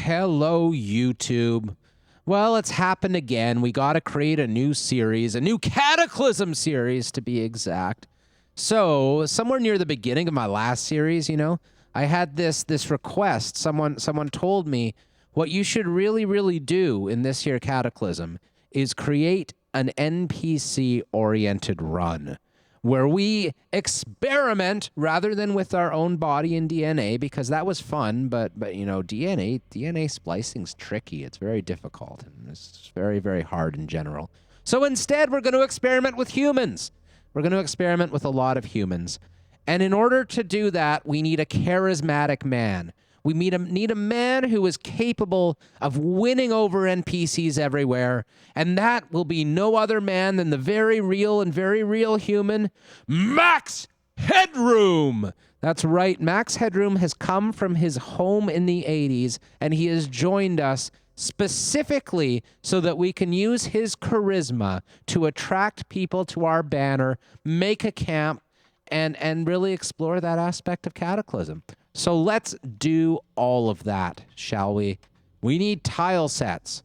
Hello, YouTube. Well, it's happened again. We got to create a new series, a new Cataclysm series to be exact. So, somewhere near the beginning of my last series, I had this request. Someone told me what you should really do in this here Cataclysm is create an NPC-oriented run where we experiment rather than with our own body and DNA, because that was fun, but DNA splicing's tricky. It's very difficult, and it's very hard in general. So instead, we're going to experiment with humans. We're going to experiment with a lot of humans. And in order to do that, we need a charismatic man. We need a man who is capable of winning over NPCs everywhere, and that will be no other man than the very real human, Max Headroom! That's right, Max Headroom has come from his home in the 80s, and he has joined us specifically so that we can use his charisma to attract people to our banner, make a camp, and really explore that aspect of Cataclysm. So let's do all of that, shall we? We need tile sets.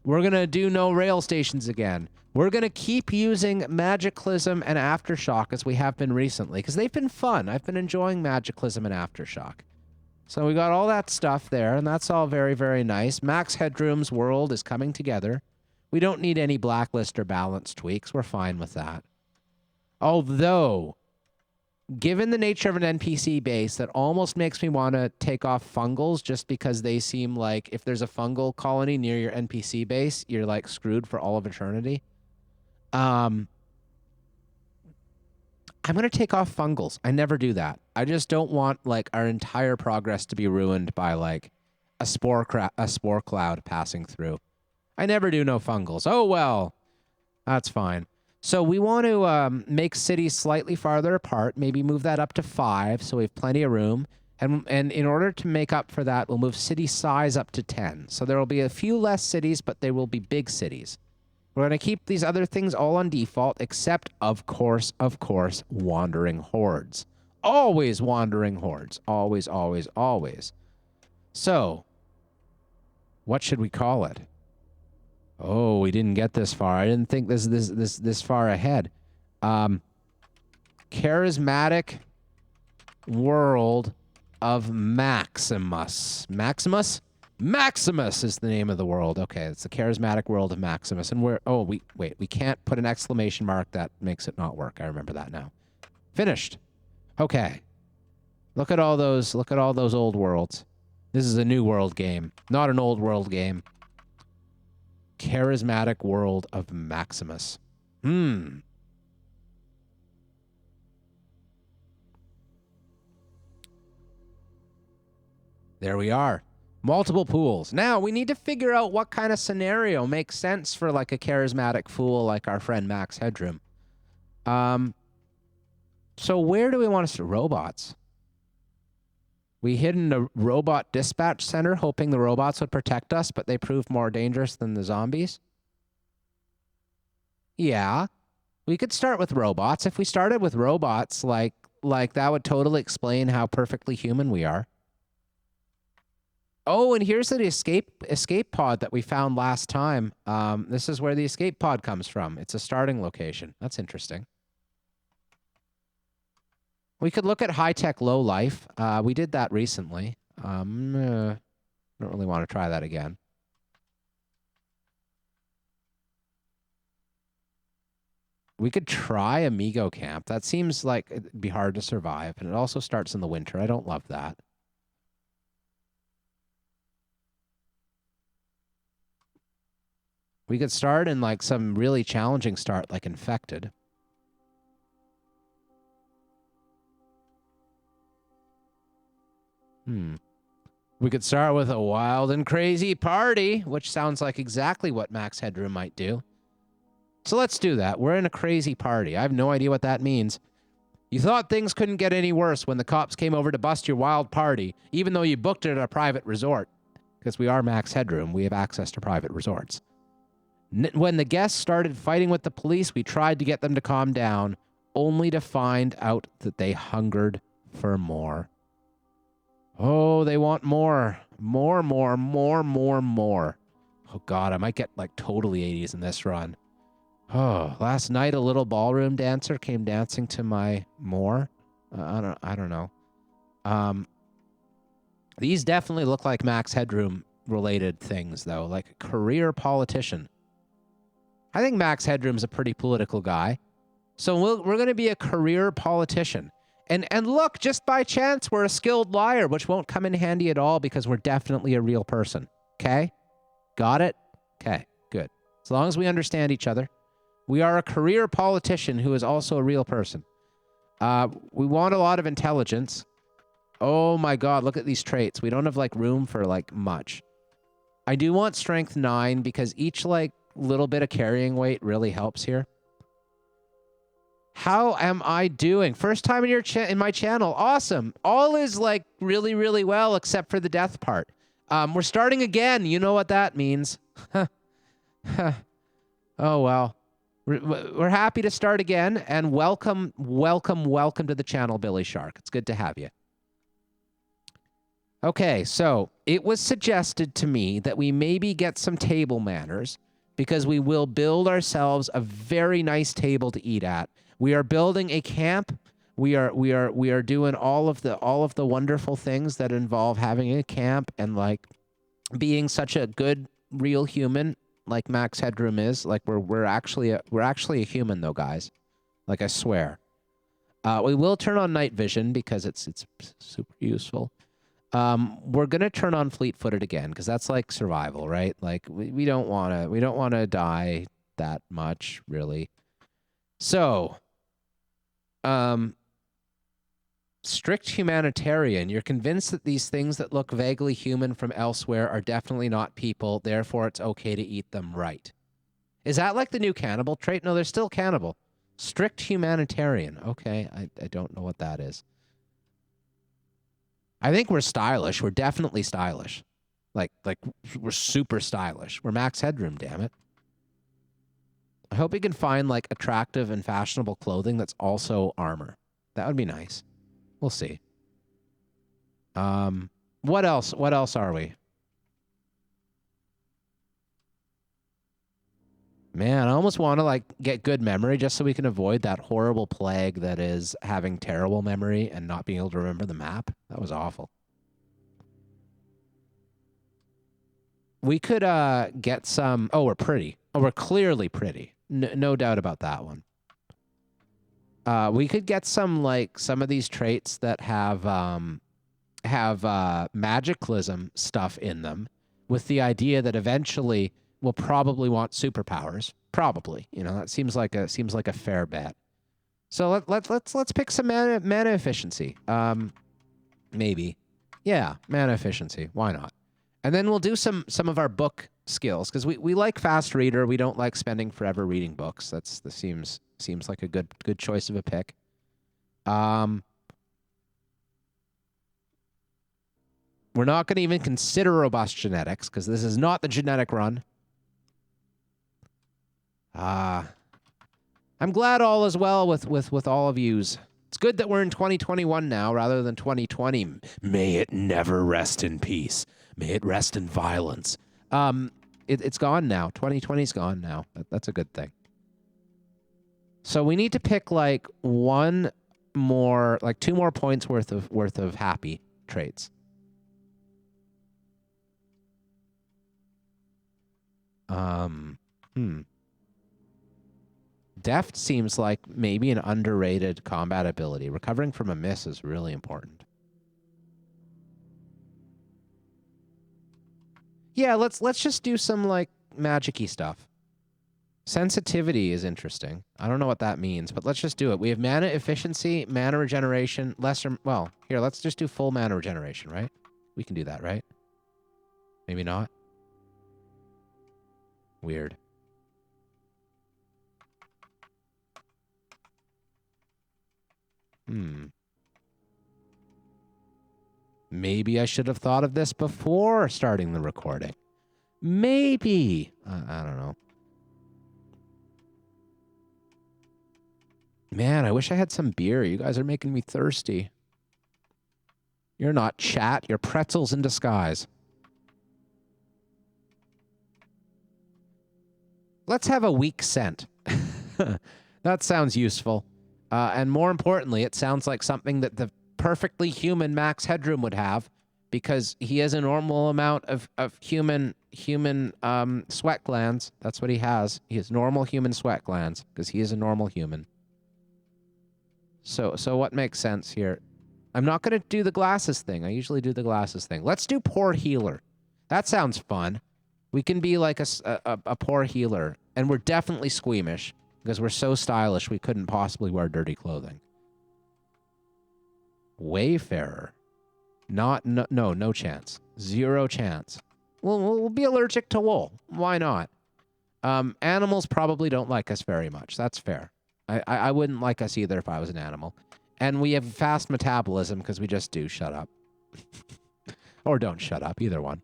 We're going to do no rail stations again. We're going to keep using Magicalism and Aftershock as we have been recently, because they've been fun. I've been enjoying Magicalism and Aftershock. So we got all that stuff there, and that's all very nice. Max Headroom's world is coming together. We don't need any blacklist or balance tweaks. We're fine with that. Although, given the nature of an NPC base, that almost makes me want to take off fungals, just because they seem like if there's a fungal colony near your NPC base, you're like screwed for all of eternity. I'm going to take off fungals. I never do that. I just don't want like our entire progress to be ruined by like a spore cloud passing through. I never do no fungals. Oh, well, that's fine. So we want to make cities slightly farther apart, maybe move that up to 5 so we have plenty of room. And in order to make up for that, we'll move city size up to 10. So there will be a few less cities, but they will be big cities. We're going to keep these other things all on default, except, of course, wandering hordes. Always wandering hordes. Always. So, what should we call it? Oh, we didn't get this far. I didn't think this far ahead. Charismatic world of Maximus. Maximus is the name of the world. Okay, it's the charismatic world of Maximus. And we can't put an exclamation mark. That makes it not work. I remember that now. Finished. Okay. Look at all those old worlds. This is a new world game, not an old world game. Charismatic world of Maximus. There we are. Multiple pools. Now, we need to figure out what kind of scenario makes sense for like a charismatic fool like our friend Max Headroom. So where do we want to robots? We hid in a robot dispatch center, hoping the robots would protect us, but they proved more dangerous than the zombies. Yeah, we could start with robots. If we started with robots, like that would totally explain how perfectly human we are. Oh, and here's the escape pod that we found last time. This is where the escape pod comes from. It's a starting location. That's interesting. We could look at high-tech low-life. We did that recently. I don't really want to try that again. We could try Amigo Camp. That seems like it'd be hard to survive, and it also starts in the winter. I don't love that. We could start in like some really challenging start, like Infected. We could start with a wild and crazy party, which sounds like exactly what Max Headroom might do. So let's do that. We're in a crazy party. I have no idea what that means. You thought things couldn't get any worse when the cops came over to bust your wild party, even though you booked it at a private resort. Because we are Max Headroom, we have access to private resorts. When the guests started fighting with the police, we tried to get them to calm down, only to find out that they hungered for more. Oh, they want more. More, more, more, more, more. Oh, God, I might get, like, totally 80s in this run. Oh, last night a little ballroom dancer came dancing to my more. I don't know. These definitely look like Max Headroom related things, though, like a career politician. I think Max Headroom's a pretty political guy. So we're going to be a career politician. And look, just by chance, we're a skilled liar, which won't come in handy at all because we're definitely a real person. Okay? Got it? Okay, good. As long as we understand each other. We are a career politician who is also a real person. We want a lot of intelligence. Oh my God, look at these traits. We don't have like room for like much. I do want strength 9 because each like little bit of carrying weight really helps here. How am I doing? First time in in my channel. Awesome. All is like really, really well except for the death part. We're starting again. You know what that means. Oh, well. We're happy to start again, and welcome, welcome, welcome to the channel, Billy Shark. It's good to have you. Okay, so it was suggested to me that we maybe get some table manners because we will build ourselves a very nice table to eat at. We are building a camp. We are doing all of the wonderful things that involve having a camp and like being such a good real human. Like Max Headroom is, like we're actually a human though, guys. Like I swear. We will turn on night vision because it's super useful. We're gonna turn on fleet-footed again because that's like survival, right? Like we don't wanna die that much, really. So, strict humanitarian. You're convinced that these things that look vaguely human from elsewhere are definitely not people, therefore it's okay to eat them, right? Is that like the new cannibal trait? No, they're still cannibal. Strict humanitarian. Okay, I don't know what that is. I think we're stylish. We're definitely stylish. Like we're super stylish. We're Max Headroom, damn it. I hope we can find like attractive and fashionable clothing that's also armor. That would be nice. We'll see. What else? What else are we? Man, I almost want to like get good memory just so we can avoid that horrible plague that is having terrible memory and not being able to remember the map. That was awful. We could get some. Oh, we're pretty. Oh, we're clearly pretty. No doubt about that one. We could get some of these traits that have magicalism stuff in them, with the idea that eventually we'll probably want superpowers. Probably, you know, that seems like a fair bet. So let's pick some mana efficiency. Maybe, yeah, mana efficiency. Why not? And then we'll do some of our book skills because we like fast reader. We don't like spending forever reading books. Seems like a good choice of a pick. We're not going to even consider robust genetics because this is not the genetic run. I'm glad all is well with all of yous. It's good that we're in 2021 now rather than 2020. May it never rest in peace. May it rest in violence. It's gone now. 2020's gone now. That's a good thing. So we need to pick like two more points worth of happy traits. Deft seems like maybe an underrated combat ability. Recovering from a miss is really important. Yeah, let's just do some like magic-y stuff. Sensitivity is interesting. I don't know what that means, but let's just do it. We have mana efficiency, mana regeneration, well, here, let's just do full mana regeneration, right? We can do that, right? Maybe not. Weird. Maybe I should have thought of this before starting the recording. Maybe. I don't know. Man, I wish I had some beer. You guys are making me thirsty. You're not, chat. You're pretzels in disguise. Let's have a weak scent. That sounds useful. And more importantly, it sounds like something that the perfectly human Max Headroom would have, because he has a normal amount of human sweat glands. That's what he has. He has normal human sweat glands because he is a normal human. So what makes sense here? I'm not going to do the glasses thing. I usually do the glasses thing. Let's do poor healer. That sounds fun. We can be like a poor healer, and we're definitely squeamish because we're so stylish we couldn't possibly wear dirty clothing. Wayfarer. No chance. Zero chance. We'll be allergic to wool. Why not? Animals probably don't like us very much. That's fair. I wouldn't like us either if I was an animal. And we have fast metabolism because we just do. Shut up. Or don't shut up. Either one.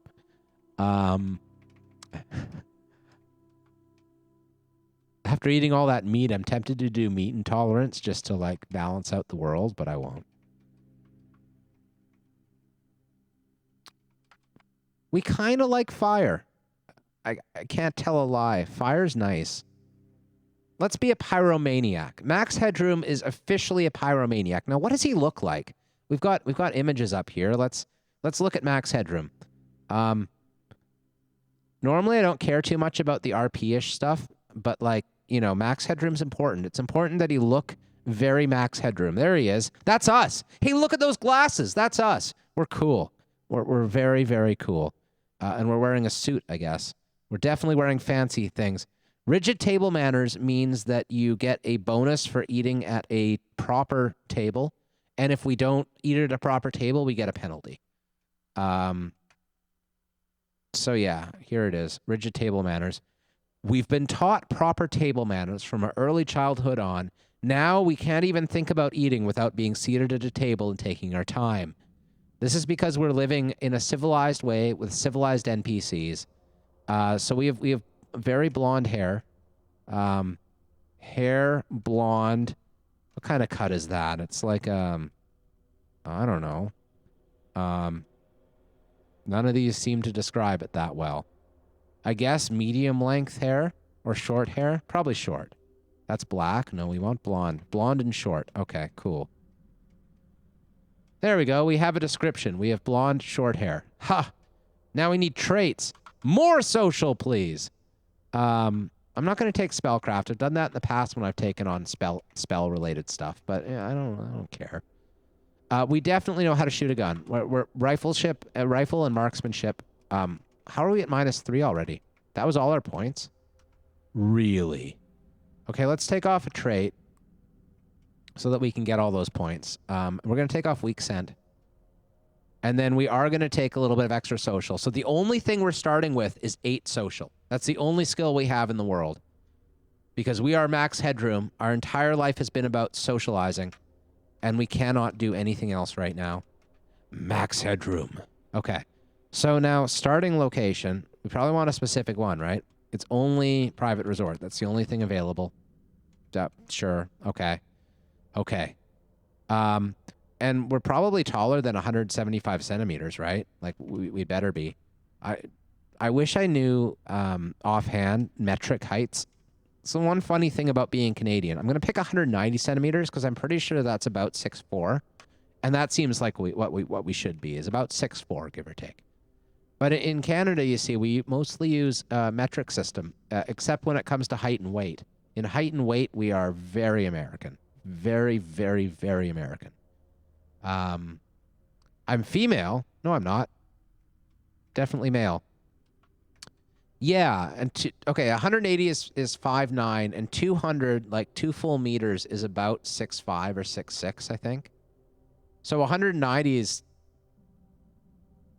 After eating all that meat, I'm tempted to do meat intolerance just to, like, balance out the world, but I won't. We kind of like fire. I can't tell a lie. Fire's nice. Let's be a pyromaniac. Max Headroom is officially a pyromaniac. Now, what does he look like? We've got images up here. Let's look at Max Headroom. Normally, I don't care too much about the RP-ish stuff, but, like, you know, Max Headroom's important. It's important that he look very Max Headroom. There he is. That's us. Hey, look at those glasses. That's us. We're cool. We're very, very cool. And we're wearing a suit, I guess. We're definitely wearing fancy things. Rigid table manners means that you get a bonus for eating at a proper table. And if we don't eat at a proper table, we get a penalty. So yeah, here it is. Rigid table manners. We've been taught proper table manners from our early childhood on. Now we can't even think about eating without being seated at a table and taking our time. This is because we're living in a civilized way with civilized NPCs. So we have very blonde hair. Hair blonde. What kind of cut is that? It's like I don't know. None of these seem to describe it that well. I guess medium length hair or short hair? Probably short. That's black. No, we want blonde. Blonde and short. Okay, cool. There we go. We have a description. We have blonde, short hair. Ha! Now we need traits. More social, please. I'm not going to take spellcraft. I've done that in the past when I've taken on spell-related stuff, but yeah, I don't care. We definitely know how to shoot a gun. We're rifle and marksmanship. How are we at -3 already? That was all our points? Really? Okay, let's take off a trait so that we can get all those points. We're going to take off weak scent. And then we are going to take a little bit of extra social. So the only thing we're starting with is 8 social. That's the only skill we have in the world. Because we are Max Headroom. Our entire life has been about socializing. And we cannot do anything else right now. Max Headroom. Okay. So now, starting location. We probably want a specific one, right? It's only private resort. That's the only thing available. Sure. Okay. Okay. And we're probably taller than 175 centimeters, right? Like, we better be. I wish I knew offhand metric heights. So one funny thing about being Canadian, I'm going to pick 190 centimeters because I'm pretty sure that's about 6'4". And that seems like what we should be, is about 6'4", give or take. But in Canada, you see, we mostly use a metric system, except when it comes to height and weight. In height and weight, we are very American. Very, very, very American. I'm female. No, I'm not. Definitely male. Yeah, and okay, 180 is 5'9", and 200, like 2 full meters, is about 6'5" or 6'6", I think. So 190 is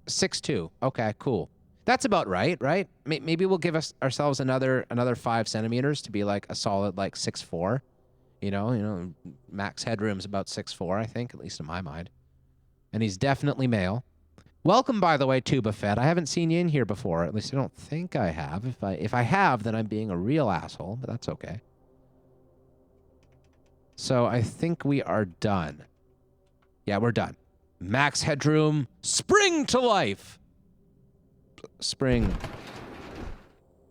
6'2". Okay, cool. That's about right, right? Maybe we'll give ourselves another 5 centimeters to be like a solid like 6'4". You know, Max Headroom's about 6'4", I think, at least in my mind. And he's definitely male. Welcome, by the way, Tuba Fett. I haven't seen you in here before. At least I don't think I have. If I have, then I'm being a real asshole, but that's okay. So I think we are done. Yeah, we're done. Max Headroom, spring to life. Spring.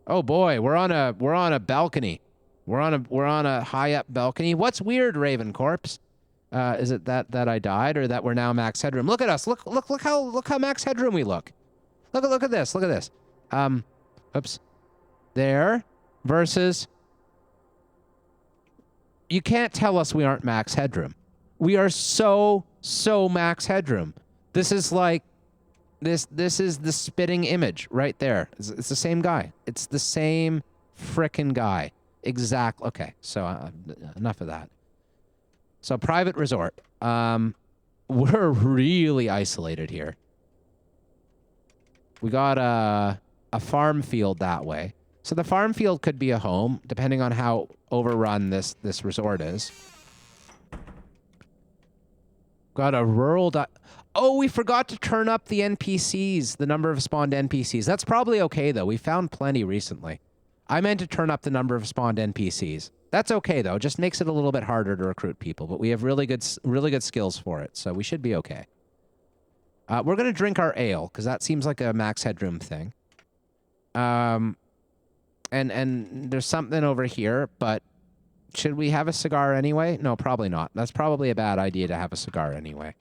Oh boy, we're on a balcony. We're on a high up balcony. What's weird, Raven Corpse? Is it that I died, or that we're now max headroom? Look at us. Look how max headroom we look. Look at this. Look at this. Oops. There versus. You can't tell us we aren't max headroom. We are so max headroom. This is like this is the spitting image right there. It's the same guy. It's the same frickin' guy. Exactly. Okay, so enough of that. So private resort. We're really isolated here. We got a farm field that way. So the farm field could be a home, depending on how overrun this resort is. Got a rural... Oh, we forgot to turn up the NPCs, the number of spawned NPCs. That's probably okay, though. We found plenty recently. I meant to turn up the number of spawned NPCs. That's okay, though. Just makes it a little bit harder to recruit people, but we have really good skills for it, so we should be okay. We're going to drink our ale, because that seems like a max headroom thing. And there's something over here, but should we have a cigar anyway? No, probably not. That's probably a bad idea to have a cigar anyway.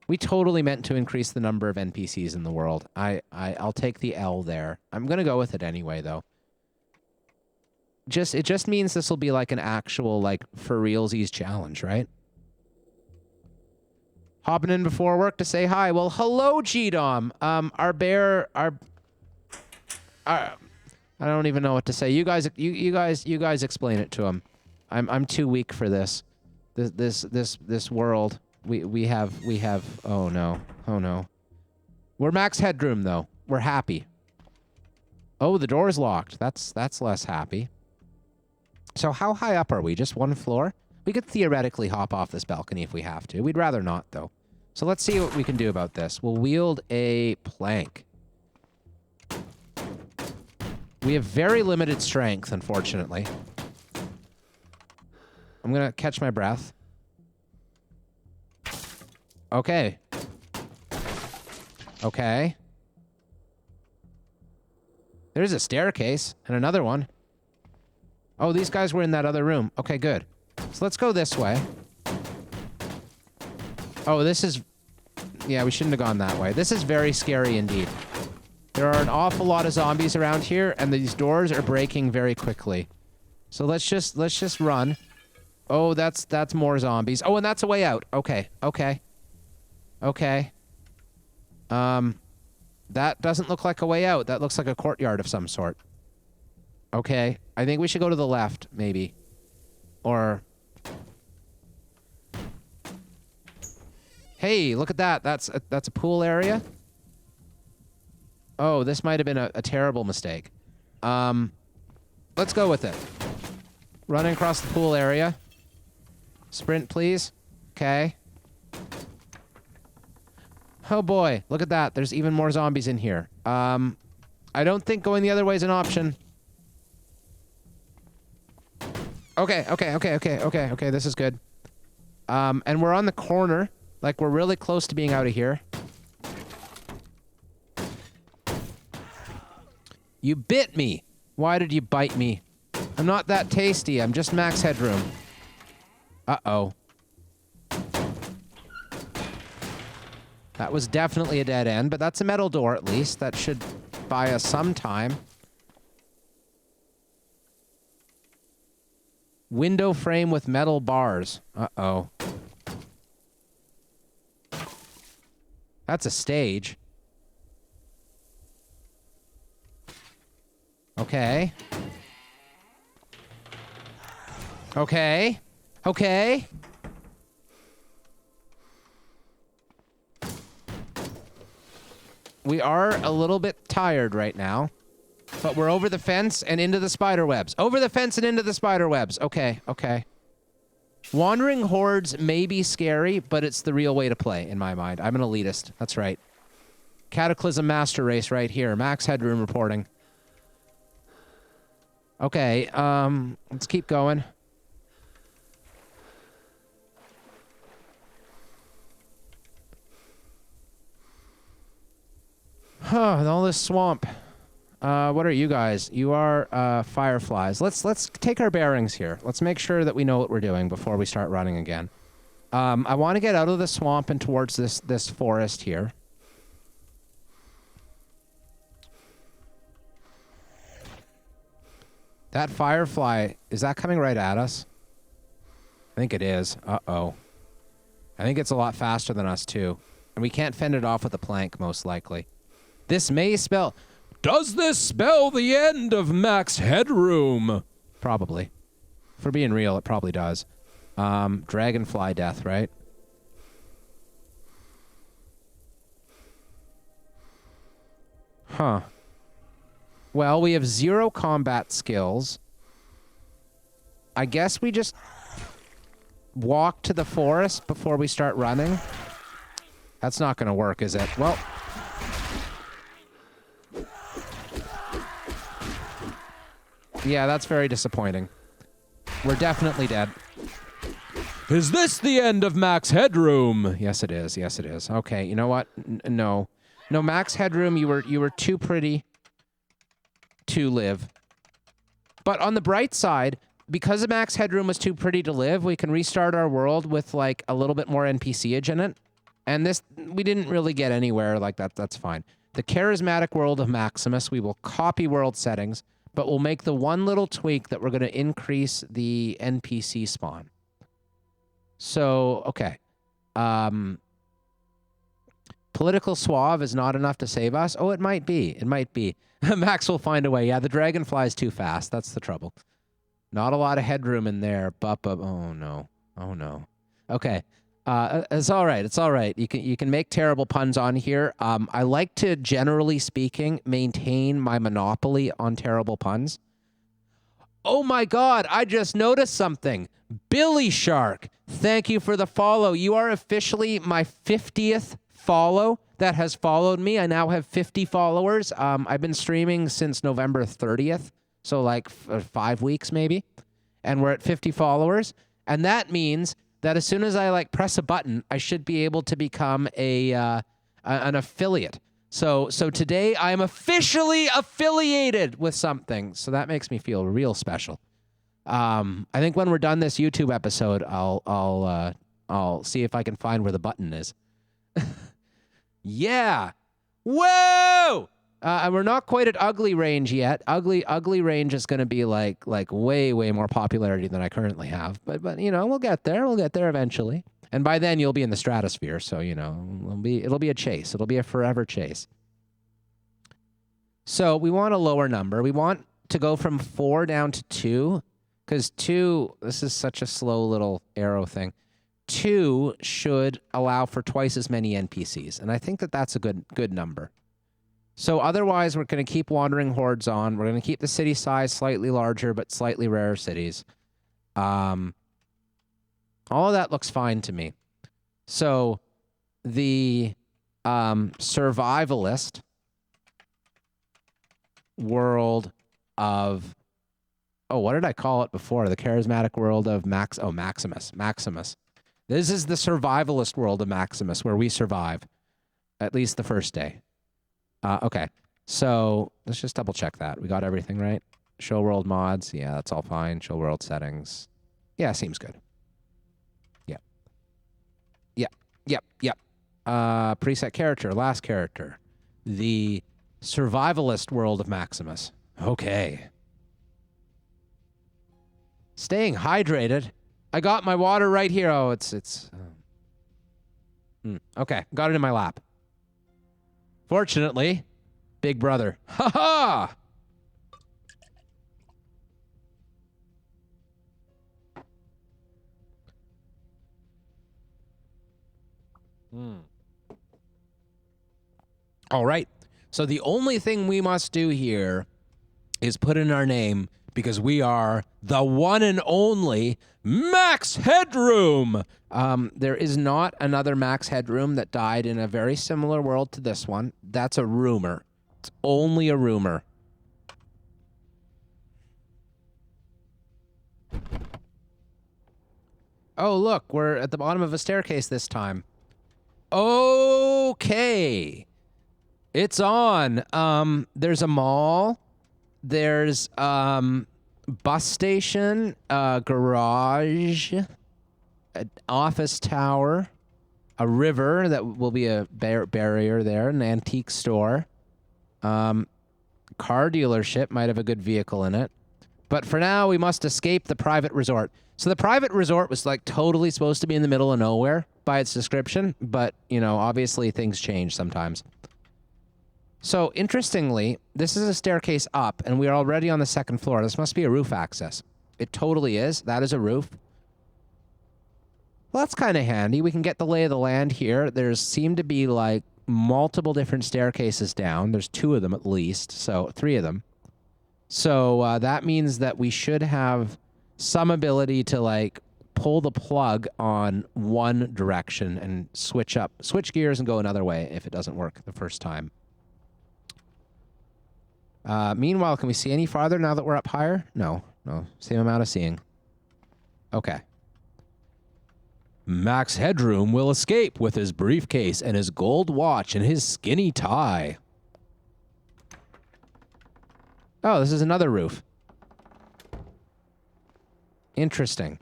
We totally meant to increase the number of NPCs in the world. I'll take the L there. I'm going to go with it anyway, though. It just means this will be like an actual, like, for realsies challenge, right? Hopping in before work to say hi. Well, hello, GDOM. Our bear, I don't even know what to say. You guys explain it to him. I'm too weak for this. This world. We have. Oh no. We're max headroom though. We're happy. Oh, the door's locked. That's less happy. So how high up are we? Just one floor? We could theoretically hop off this balcony if we have to. We'd rather not though. So let's see what we can do about this. We'll wield a plank. We have very limited strength, unfortunately. I'm gonna catch my breath. Okay. Okay. There's a staircase and another one. Oh, these guys were in that other room. Okay, good. So let's go this way. Oh, this is... Yeah, we shouldn't have gone that way. This is very scary indeed. There are an awful lot of zombies around here, and these doors are breaking very quickly. So let's just run. Oh, that's more zombies. Oh, and that's a way out. Okay. That doesn't look like a way out. That looks like a courtyard of some sort. Okay. I think we should go to the left, maybe. Or... Hey, look at that. That's a pool area. Oh, this might have been a terrible mistake. Let's go with it. Running across the pool area. Sprint, please. Okay. Oh boy, look at that. There's even more zombies in here. I don't think going the other way is an option. Okay, this is good. And we're on the corner. Like, we're really close to being out of here. You bit me. Why did you bite me? I'm not that tasty. I'm just max headroom. Uh-oh. That was definitely a dead end, but that's a metal door at least. That should buy us some time. Window frame with metal bars. Uh-oh. That's a stage. Okay. Okay. We are a little bit tired right now, but we're over the fence and into the spider webs. Over the fence and into the spider webs. Okay. Wandering hordes may be scary, but it's the real way to play, in my mind. I'm an elitist. That's right. Cataclysm Master Race right here. Max Headroom reporting. Okay, let's keep going. Huh, all this swamp. What are you guys? You are fireflies. Let's take our bearings here. Let's make sure that we know what we're doing before we start running again. I want to get out of the swamp and towards this forest here. That firefly, is that coming right at us? I think it is. Uh-oh. I think it's a lot faster than us, too. And we can't fend it off with a plank, most likely. This may spell... Does this spell the end of Max Headroom? Probably. For being real, it probably does. Dragonfly death, right? Huh. Well, we have 0 combat skills. I guess we just walk to the forest before we start running. That's not going to work, is it? Well... yeah, that's very disappointing. We're definitely dead. Is this the end of Max Headroom? Yes, it is. Yes, it is. Okay, you know what? No. No, Max Headroom, you were too pretty to live. But on the bright side, because Max Headroom was too pretty to live, we can restart our world with, like, a little bit more NPCage in it. And this, we didn't really get anywhere like that. That's fine. The charismatic world of Maximus, we will copy world settings, but we'll make the one little tweak that we're going to increase the NPC spawn. So, okay. Political suave is not enough to save us. Oh, it might be. It might be. Max will find a way. Yeah, the dragonfly is too fast. That's the trouble. Not a lot of headroom in there. Oh, no. Oh, no. Okay. It's all right. It's all right. You can make terrible puns on here. I like to, generally speaking, maintain my monopoly on terrible puns. Oh my God, I just noticed something. Billy Shark, thank you for the follow. You are officially my 50th follow that has followed me. I now have 50 followers. I've been streaming since November 30th, so like 5 weeks maybe, and we're at 50 followers. And that means that as soon as I like press a button, I should be able to become an affiliate. So today I am officially affiliated with something. So that makes me feel real special. I think when we're done this YouTube episode, I'll see if I can find where the button is. Yeah. Whoa! We're not quite at ugly range yet. Ugly range is going to be like way more popularity than I currently have. But you know, we'll get there. We'll get there eventually. And by then you'll be in the stratosphere, so you know, it'll be a chase. It'll be a forever chase. So we want a lower number. We want to go from 4 down to 2, because 2, this is such a slow little arrow thing. 2 should allow for twice as many NPCs, and I think that that's a good number. So otherwise, we're going to keep wandering hordes on. We're going to keep the city size slightly larger, but slightly rarer cities. All of that looks fine to me. So the survivalist world of... oh, what did I call it before? The charismatic world of Maximus. Maximus. This is the survivalist world of Maximus, where we survive. At least the first day. Okay, so let's just double check that. We got everything right? Show world mods. Yeah, that's all fine. Show world settings. Yeah, seems good. Yep. Preset character, last character. The survivalist world of Maximus. Okay. Staying hydrated. I got my water right here. Oh, okay, got it in my lap. Fortunately, Big Brother. Ha ha! All right. So the only thing we must do here is put in our name, because we are the one and only Max Headroom. There is not another Max Headroom that died in a very similar world to this one. That's a rumor. It's only a rumor. Oh, look, we're at the bottom of a staircase this time. Okay. It's on. There's a mall. There's bus station, garage, an office tower, a river that will be a barrier there, an antique store. Car dealership might have a good vehicle in it. But for now, we must escape the private resort. So the private resort was like totally supposed to be in the middle of nowhere by its description, but, you know, obviously things change sometimes. So interestingly, this is a staircase up, and we are already on the second floor. This must be a roof access. It totally is. That is a roof. Well, that's kind of handy. We can get the lay of the land here. There's seem to be like multiple different staircases down. There's 2 of them at least, so 3 of them. So that means that we should have some ability to like pull the plug on one direction and switch gears and go another way if it doesn't work the first time. Meanwhile, can we see any farther now that we're up higher? No. Same amount of seeing. Okay. Max Headroom will escape with his briefcase and his gold watch and his skinny tie. Oh, this is another roof. Interesting.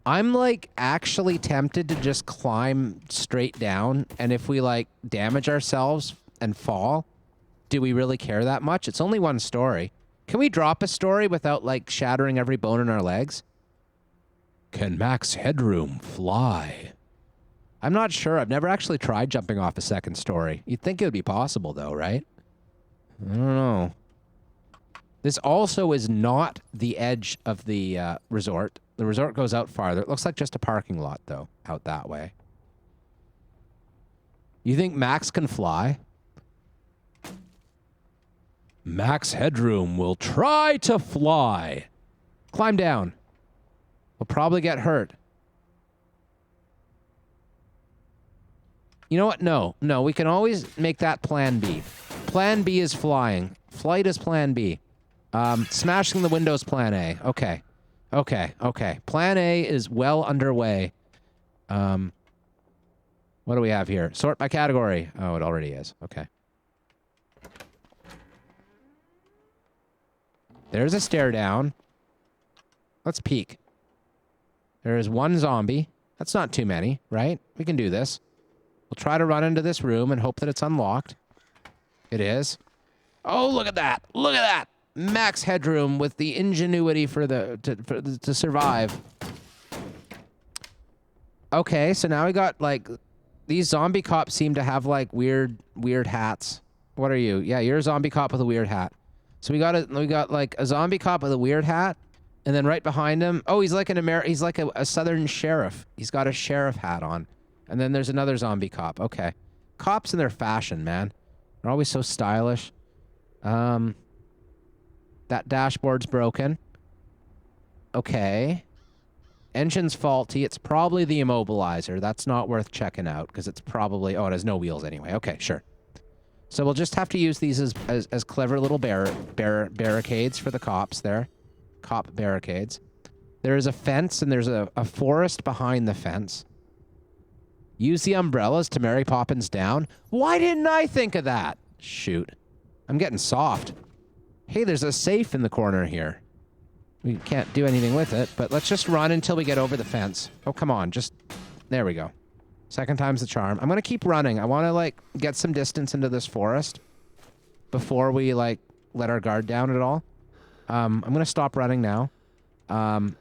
I'm like actually tempted to just climb straight down, and if we like damage ourselves and fall, do we really care that much? It's only 1 story. Can we drop a story without like shattering every bone in our legs? Can Max Headroom fly? I'm not sure. I've never actually tried jumping off a 2nd story. You'd think it would be possible though, right? I don't know. This also is not the edge of the resort. The resort goes out farther. It looks like just a parking lot, though, out that way. You think Max can fly? Max Headroom will try to fly. Climb down. We'll probably get hurt. You know what? No, we can always make that plan B. Plan B is flying. Flight is plan B. Smashing the windows, plan A. Okay. Plan A is well underway. What do we have here? Sort by category. Oh, it already is. Okay. There's a stair down. Let's peek. There is 1 zombie. That's not too many, right? We can do this. We'll try to run into this room and hope that it's unlocked. It is. Oh, look at that. Look at that. Max Headroom with the ingenuity to survive. Okay, so now we got like these zombie cops seem to have like weird hats. What are you? Yeah, you're a zombie cop with a weird hat. So we got like a zombie cop with a weird hat, and then right behind him, oh, he's like he's like a southern sheriff. He's got a sheriff hat on. And then there's another zombie cop. Okay. Cops in their fashion, man. They're always so stylish. That dashboard's broken. Okay. Engine's faulty. It's probably the immobilizer. That's not worth checking out because it's probably... Oh, it has no wheels anyway. Okay, sure. So we'll just have to use these as clever little barricades for the cops there. Cop barricades. There is a fence and there's a forest behind the fence. Use the umbrellas to Mary Poppins down. Why didn't I think of that? Shoot. I'm getting soft. Hey, there's a safe in the corner here. We can't do anything with it, but let's just run until we get over the fence. Oh, come on. Just... There we go. 2nd time's the charm. I'm going to keep running. I want to, like, get some distance into this forest before we, like, let our guard down at all. I'm going to stop running now. I'm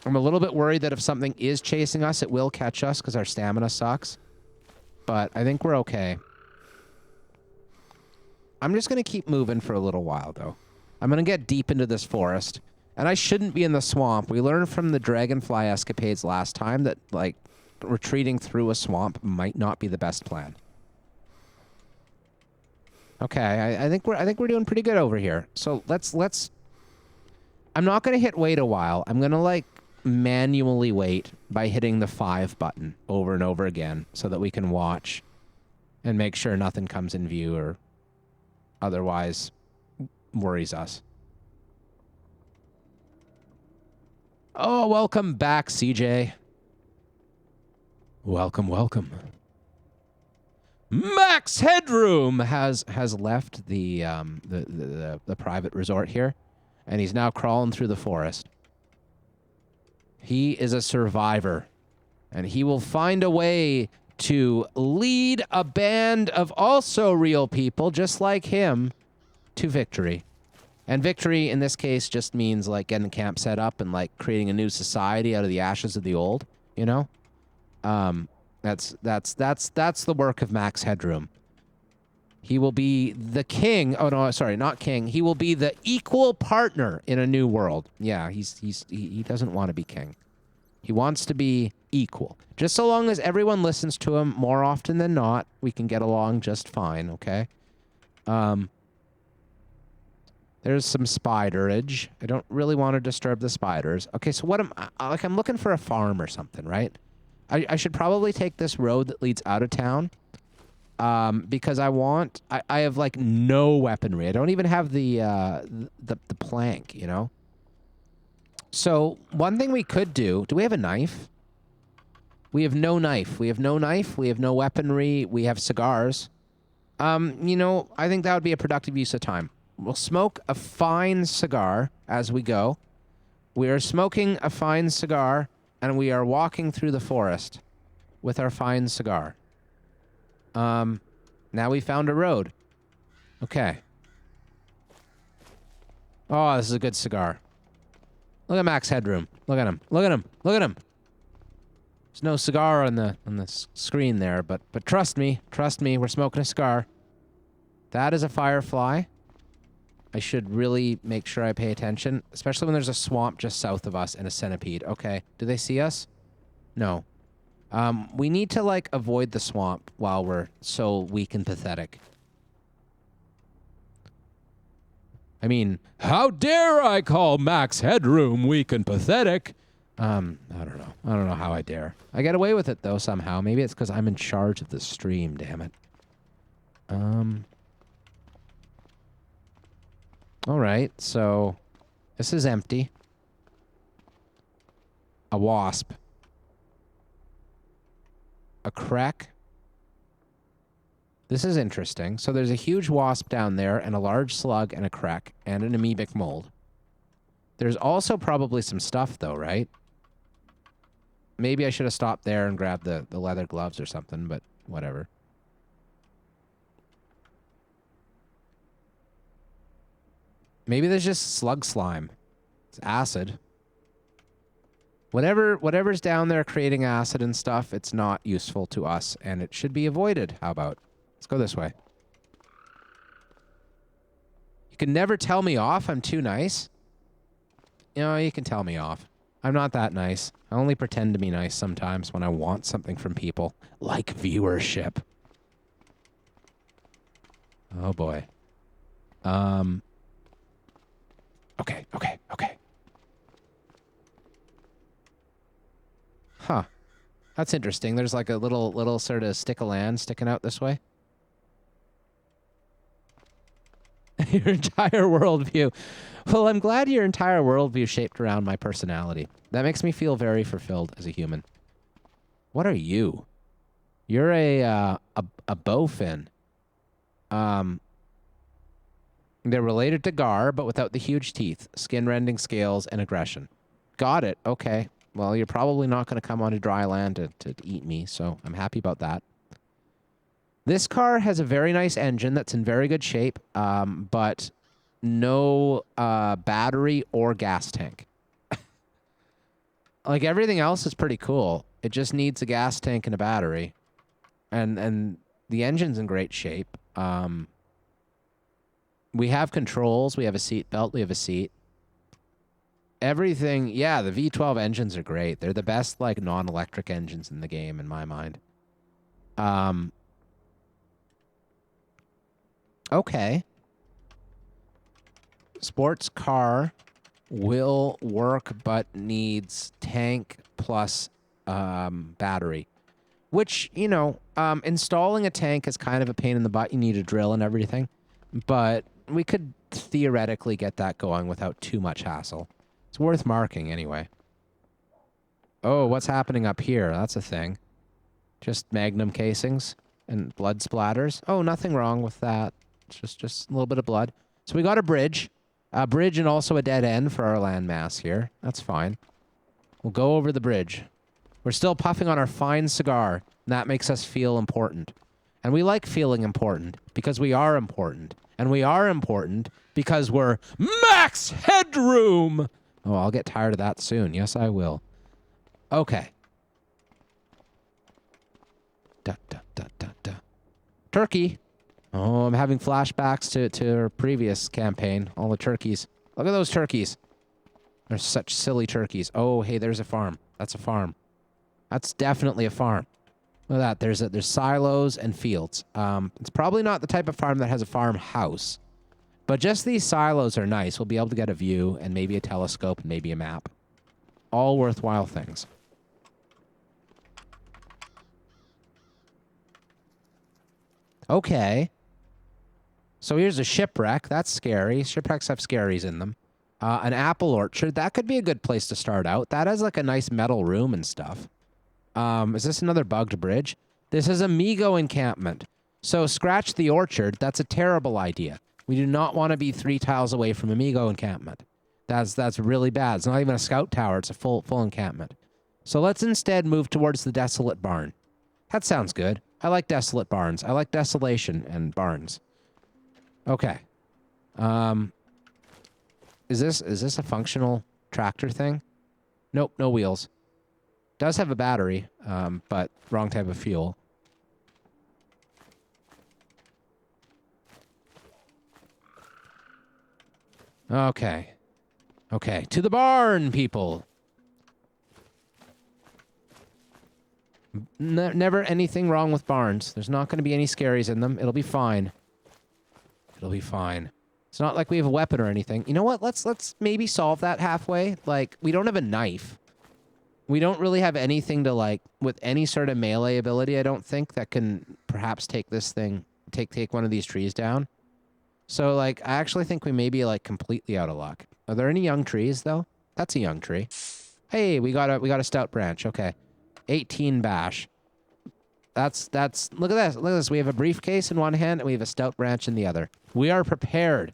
a little bit worried that if something is chasing us, it will catch us because our stamina sucks. But I think we're okay. I'm just going to keep moving for a little while, though. I'm going to get deep into this forest. And I shouldn't be in the swamp. We learned from the dragonfly escapades last time that, like, retreating through a swamp might not be the best plan. Okay, I think we're doing pretty good over here. So let's... I'm not going to hit wait a while. I'm going to, like, manually wait by hitting the 5 button over and over again so that we can watch and make sure nothing comes in view or otherwise worries us. Oh, welcome back, CJ. Welcome. Max Headroom has left the private resort here, and he's now crawling through the forest. He is a survivor, and he will find a way to lead a band of also real people just like him to victory. And victory in this case just means like getting a camp set up and like creating a new society out of the ashes of the old, you know? That's the work of Max Headroom. He will be the king. Oh no, sorry, not king. He will be the equal partner in a new world. Yeah, he doesn't want to be king. He wants to be equal. Just so long as everyone listens to him more often than not, we can get along just fine, okay? There's some spiderage. I don't really want to disturb the spiders. Okay, so what I'm looking for a farm or something, right? I should probably take this road that leads out of town. Because I have like no weaponry. I don't even have the plank, you know? So one thing we could do we have a knife? We have no knife. We have no knife. We have no weaponry. We have cigars. You know, I think that would be a productive use of time. We'll smoke a fine cigar as we go. We are smoking a fine cigar, and we are walking through the forest with our fine cigar. Now we found a road. Okay. Oh, this is a good cigar. Look at Max Headroom. Look at him. Look at him. Look at him. There's no cigar on the screen there, but trust me, we're smoking a cigar. That is a firefly. I should really make sure I pay attention, especially when there's a swamp just south of us and a centipede. Okay. Do they see us? No. We need to, like, avoid the swamp while we're so weak and pathetic. I mean, how dare I call Max Headroom weak and pathetic? I don't know. I don't know how I dare. I get away with it, though, somehow. Maybe it's because I'm in charge of the stream, damn it. All right, so this is empty. A wasp. A crack. This is interesting. So there's a huge wasp down there and a large slug and a crack and an amoebic mold. There's also probably some stuff though, right? Maybe I should have stopped there and grabbed the leather gloves or something, but whatever. Maybe there's just slug slime. It's acid. Whatever's down there creating acid and stuff, it's not useful to us, and it should be avoided. How about? Let's go this way. You can never tell me off. I'm too nice. You know, you can tell me off. I'm not that nice. I only pretend to be nice sometimes when I want something from people, like viewership. Oh boy. Okay. Huh. That's interesting. There's like a little sort of stick of land sticking out this way. Your entire worldview. Well, I'm glad your entire worldview shaped around my personality. That makes me feel very fulfilled as a human. What are you? You're a bowfin. They're related to Gar, but without the huge teeth, skin-rending scales, and aggression. Got it. Okay. Well, you're probably not going to come onto dry land to eat me, so I'm happy about that. This car has a very nice engine that's in very good shape, but no battery or gas tank. Like, everything else is pretty cool. It just needs a gas tank and a battery. And the engine's in great shape. We have controls. We have a seat belt. We have a seat. Everything, yeah, the V12 engines are great. They're the best, like, non-electric engines in the game, in my mind. Okay. Sports car will work, but needs tank plus battery. Which, you know, installing a tank is kind of a pain in the butt. You need a drill and everything. But we could theoretically get that going without too much hassle. It's worth marking anyway. Oh, what's happening up here? That's a thing. Just magnum casings. and blood splatters. Oh, nothing wrong with that. It's just a little bit of blood. So we got a bridge. A bridge and also a dead end for our landmass here. That's fine. We'll go over the bridge. We're still puffing on our fine cigar, and that makes us feel important. And we like feeling important because we are important. And we are important because we're Max Headroom! Oh, I'll get tired of that soon. Yes, I will. Okay. Da, da, da, da, da. Turkey. Oh, I'm having flashbacks to our previous campaign. All the turkeys. Look at those turkeys. They're such silly turkeys. Oh, hey, there's a farm. That's a farm. That's definitely a farm. Look at that. There's silos and fields. It's probably not the type of farm that has a farmhouse. But just these silos are nice. We'll be able to get a view and maybe a telescope and maybe a map. All worthwhile things. Okay. So here's a shipwreck. That's scary. Shipwrecks have scaries in them. An apple orchard. That could be a good place to start out. That has like a nice metal room and stuff. Is this another bugged bridge? This is a Migo encampment. So scratch the orchard. That's a terrible idea. We do not want to be 3 tiles away from a Migo encampment. That's really bad. It's not even a scout tower. It's a full encampment. So let's instead move towards the desolate barn. That sounds good. I like desolate barns. I like desolation and barns. Okay. Is this a functional tractor thing? Nope, no wheels. Does have a battery, but wrong type of fuel. Okay. Okay, to the barn, people. Never anything wrong with barns. There's not going to be any scaries in them. It'll be fine. It'll be fine. It's not like we have a weapon or anything. You know what? Let's maybe solve that halfway. Like, we don't have a knife. We don't really have anything to, like, with any sort of melee ability, I don't think, that can perhaps take this thing, take one of these trees down. So, like, I actually think we may be, like, completely out of luck. Are there any young trees, though? That's a young tree. Hey, we got a stout branch. Okay. 18 bash. That's look at this. Look at this. We have a briefcase in one hand and we have a stout branch in the other. We are prepared.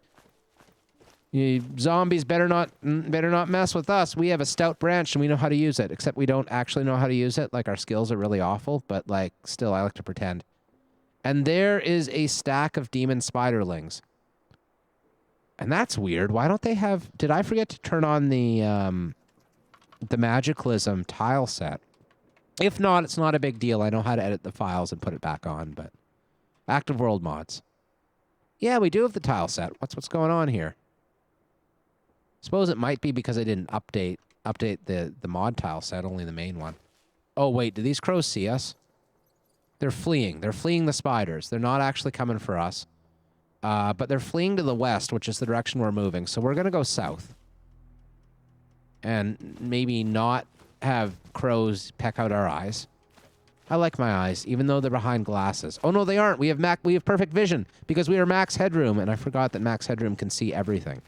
You zombies better not mess with us. We have a stout branch and we know how to use it. Except we don't actually know how to use it. Like, our skills are really awful, but, like, still I like to pretend. And there is a stack of demon spiderlings. And that's weird. Why don't they have... Did I forget to turn on the Magicalism tile set? If not, it's not a big deal. I know how to edit the files and put it back on, but... Active world mods. Yeah, we do have the tile set. What's going on here? Suppose it might be because I didn't update the mod tile set, only the main one. Oh, wait, do these crows see us? They're fleeing. They're fleeing the spiders. They're not actually coming for us. But they're fleeing to the west, which is the direction we're moving. So we're going to go south. And maybe not have crows peck out our eyes. I like my eyes, even though they're behind glasses. Oh, no, they aren't. We have perfect vision because we are Max Headroom, and I forgot that Max Headroom can see everything.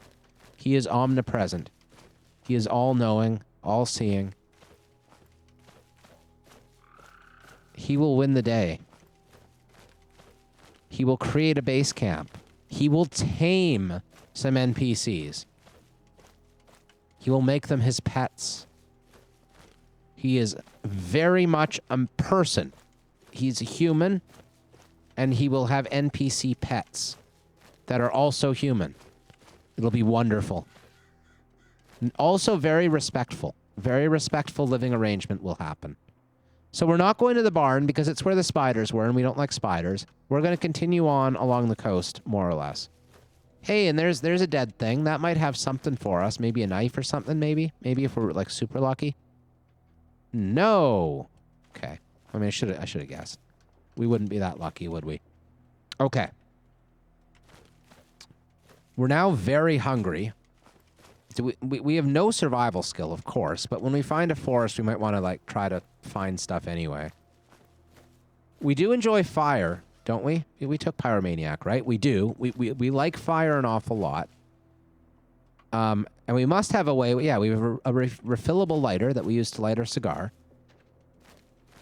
He is omnipresent. He is all-knowing, all-seeing. He will win the day. He will create a base camp. He will tame some NPCs. He will make them his pets. He is very much a person. He's a human, and he will have NPC pets that are also human. It'll be wonderful. And also very respectful. Very respectful living arrangement will happen. So we're not going to the barn because it's where the spiders were, and we don't like spiders. We're going to continue on along the coast, more or less. Hey, and there's a dead thing. That might have something for us. Maybe a knife or something, maybe? Maybe if we're, like, super lucky. No. Okay. I mean, I should have guessed. We wouldn't be that lucky, would we? Okay. We're now very hungry. So we have no survival skill, of course, but when we find a forest, we might want to, like, try to find stuff anyway. We do enjoy fire, don't we? We took Pyromaniac, right? We do. We like fire an awful lot. And we must have a way... Yeah, we have a refillable lighter that we use to light our cigar.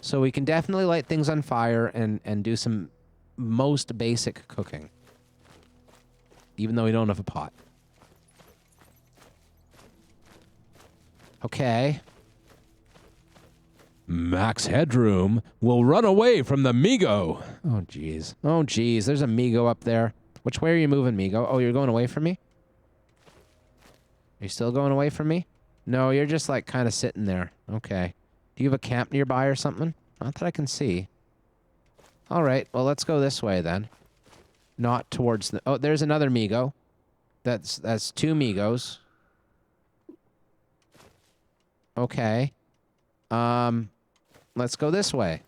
So we can definitely light things on fire and do some most basic cooking. Even though we don't have a pot. Okay. Max Headroom will run away from the Migo. Oh, jeez. Oh, jeez. There's a Migo up there. Which way are you moving, Migo? Oh, you're going away from me? Are you still going away from me? No, you're just, like, kind of sitting there. Okay. Do you have a camp nearby or something? Not that I can see. All right. Well, let's go this way, then. Not towards the... Oh, there's another Migo. That's 2 Migos. Okay. Let's go this way.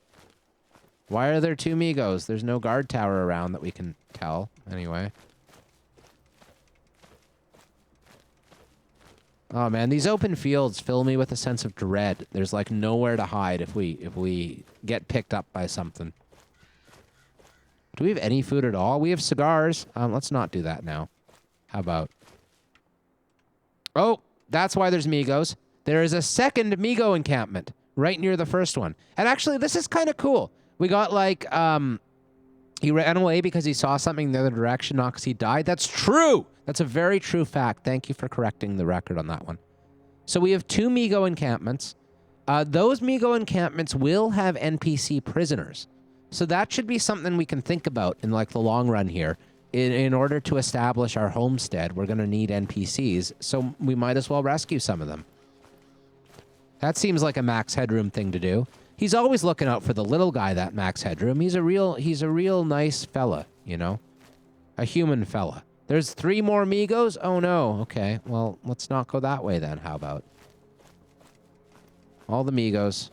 Why are there 2 Migos? There's no guard tower around that we can tell. Anyway. Oh man, these open fields fill me with a sense of dread. There's like nowhere to hide if we get picked up by something. Do we have any food at all? We have cigars. Let's not do that now. How about? Oh, that's why there's Migos. There is a second Migo encampment right near the first one. And actually, this is kind of cool. We got like, he ran away because he saw something in the other direction, not because he died. That's true. That's a very true fact. Thank you for correcting the record on that one. So we have 2 Migo encampments. Those Migo encampments will have NPC prisoners. So that should be something we can think about in like the long run here. In order to establish our homestead, we're going to need NPCs. So we might as well rescue some of them. That seems like a Max Headroom thing to do. He's always looking out for the little guy, that Max Headroom. He's a real nice fella, you know? A human fella. There's 3 more Migos? Oh no. Okay, well, let's not go that way then. How about? All the Migos.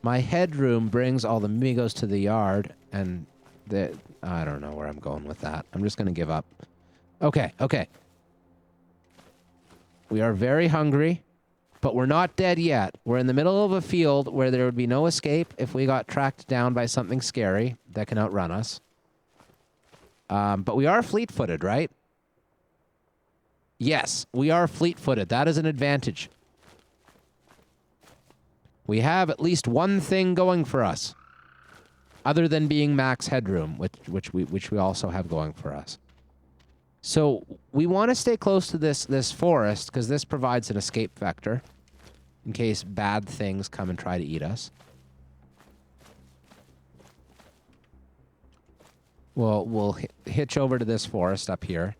My headroom brings all the Migos to the yard, and I don't know where I'm going with that. I'm just going to give up. Okay, okay. We are very hungry, but we're not dead yet. We're in the middle of a field where there would be no escape if we got tracked down by something scary that can outrun us. But we are fleet-footed, right? Yes, we are fleet-footed. That is an advantage. We have at least one thing going for us, other than being Max Headroom, which we also have going for us. So we want to stay close to this forest because this provides an escape vector in case bad things come and try to eat us. We'll hitch over to this forest up here.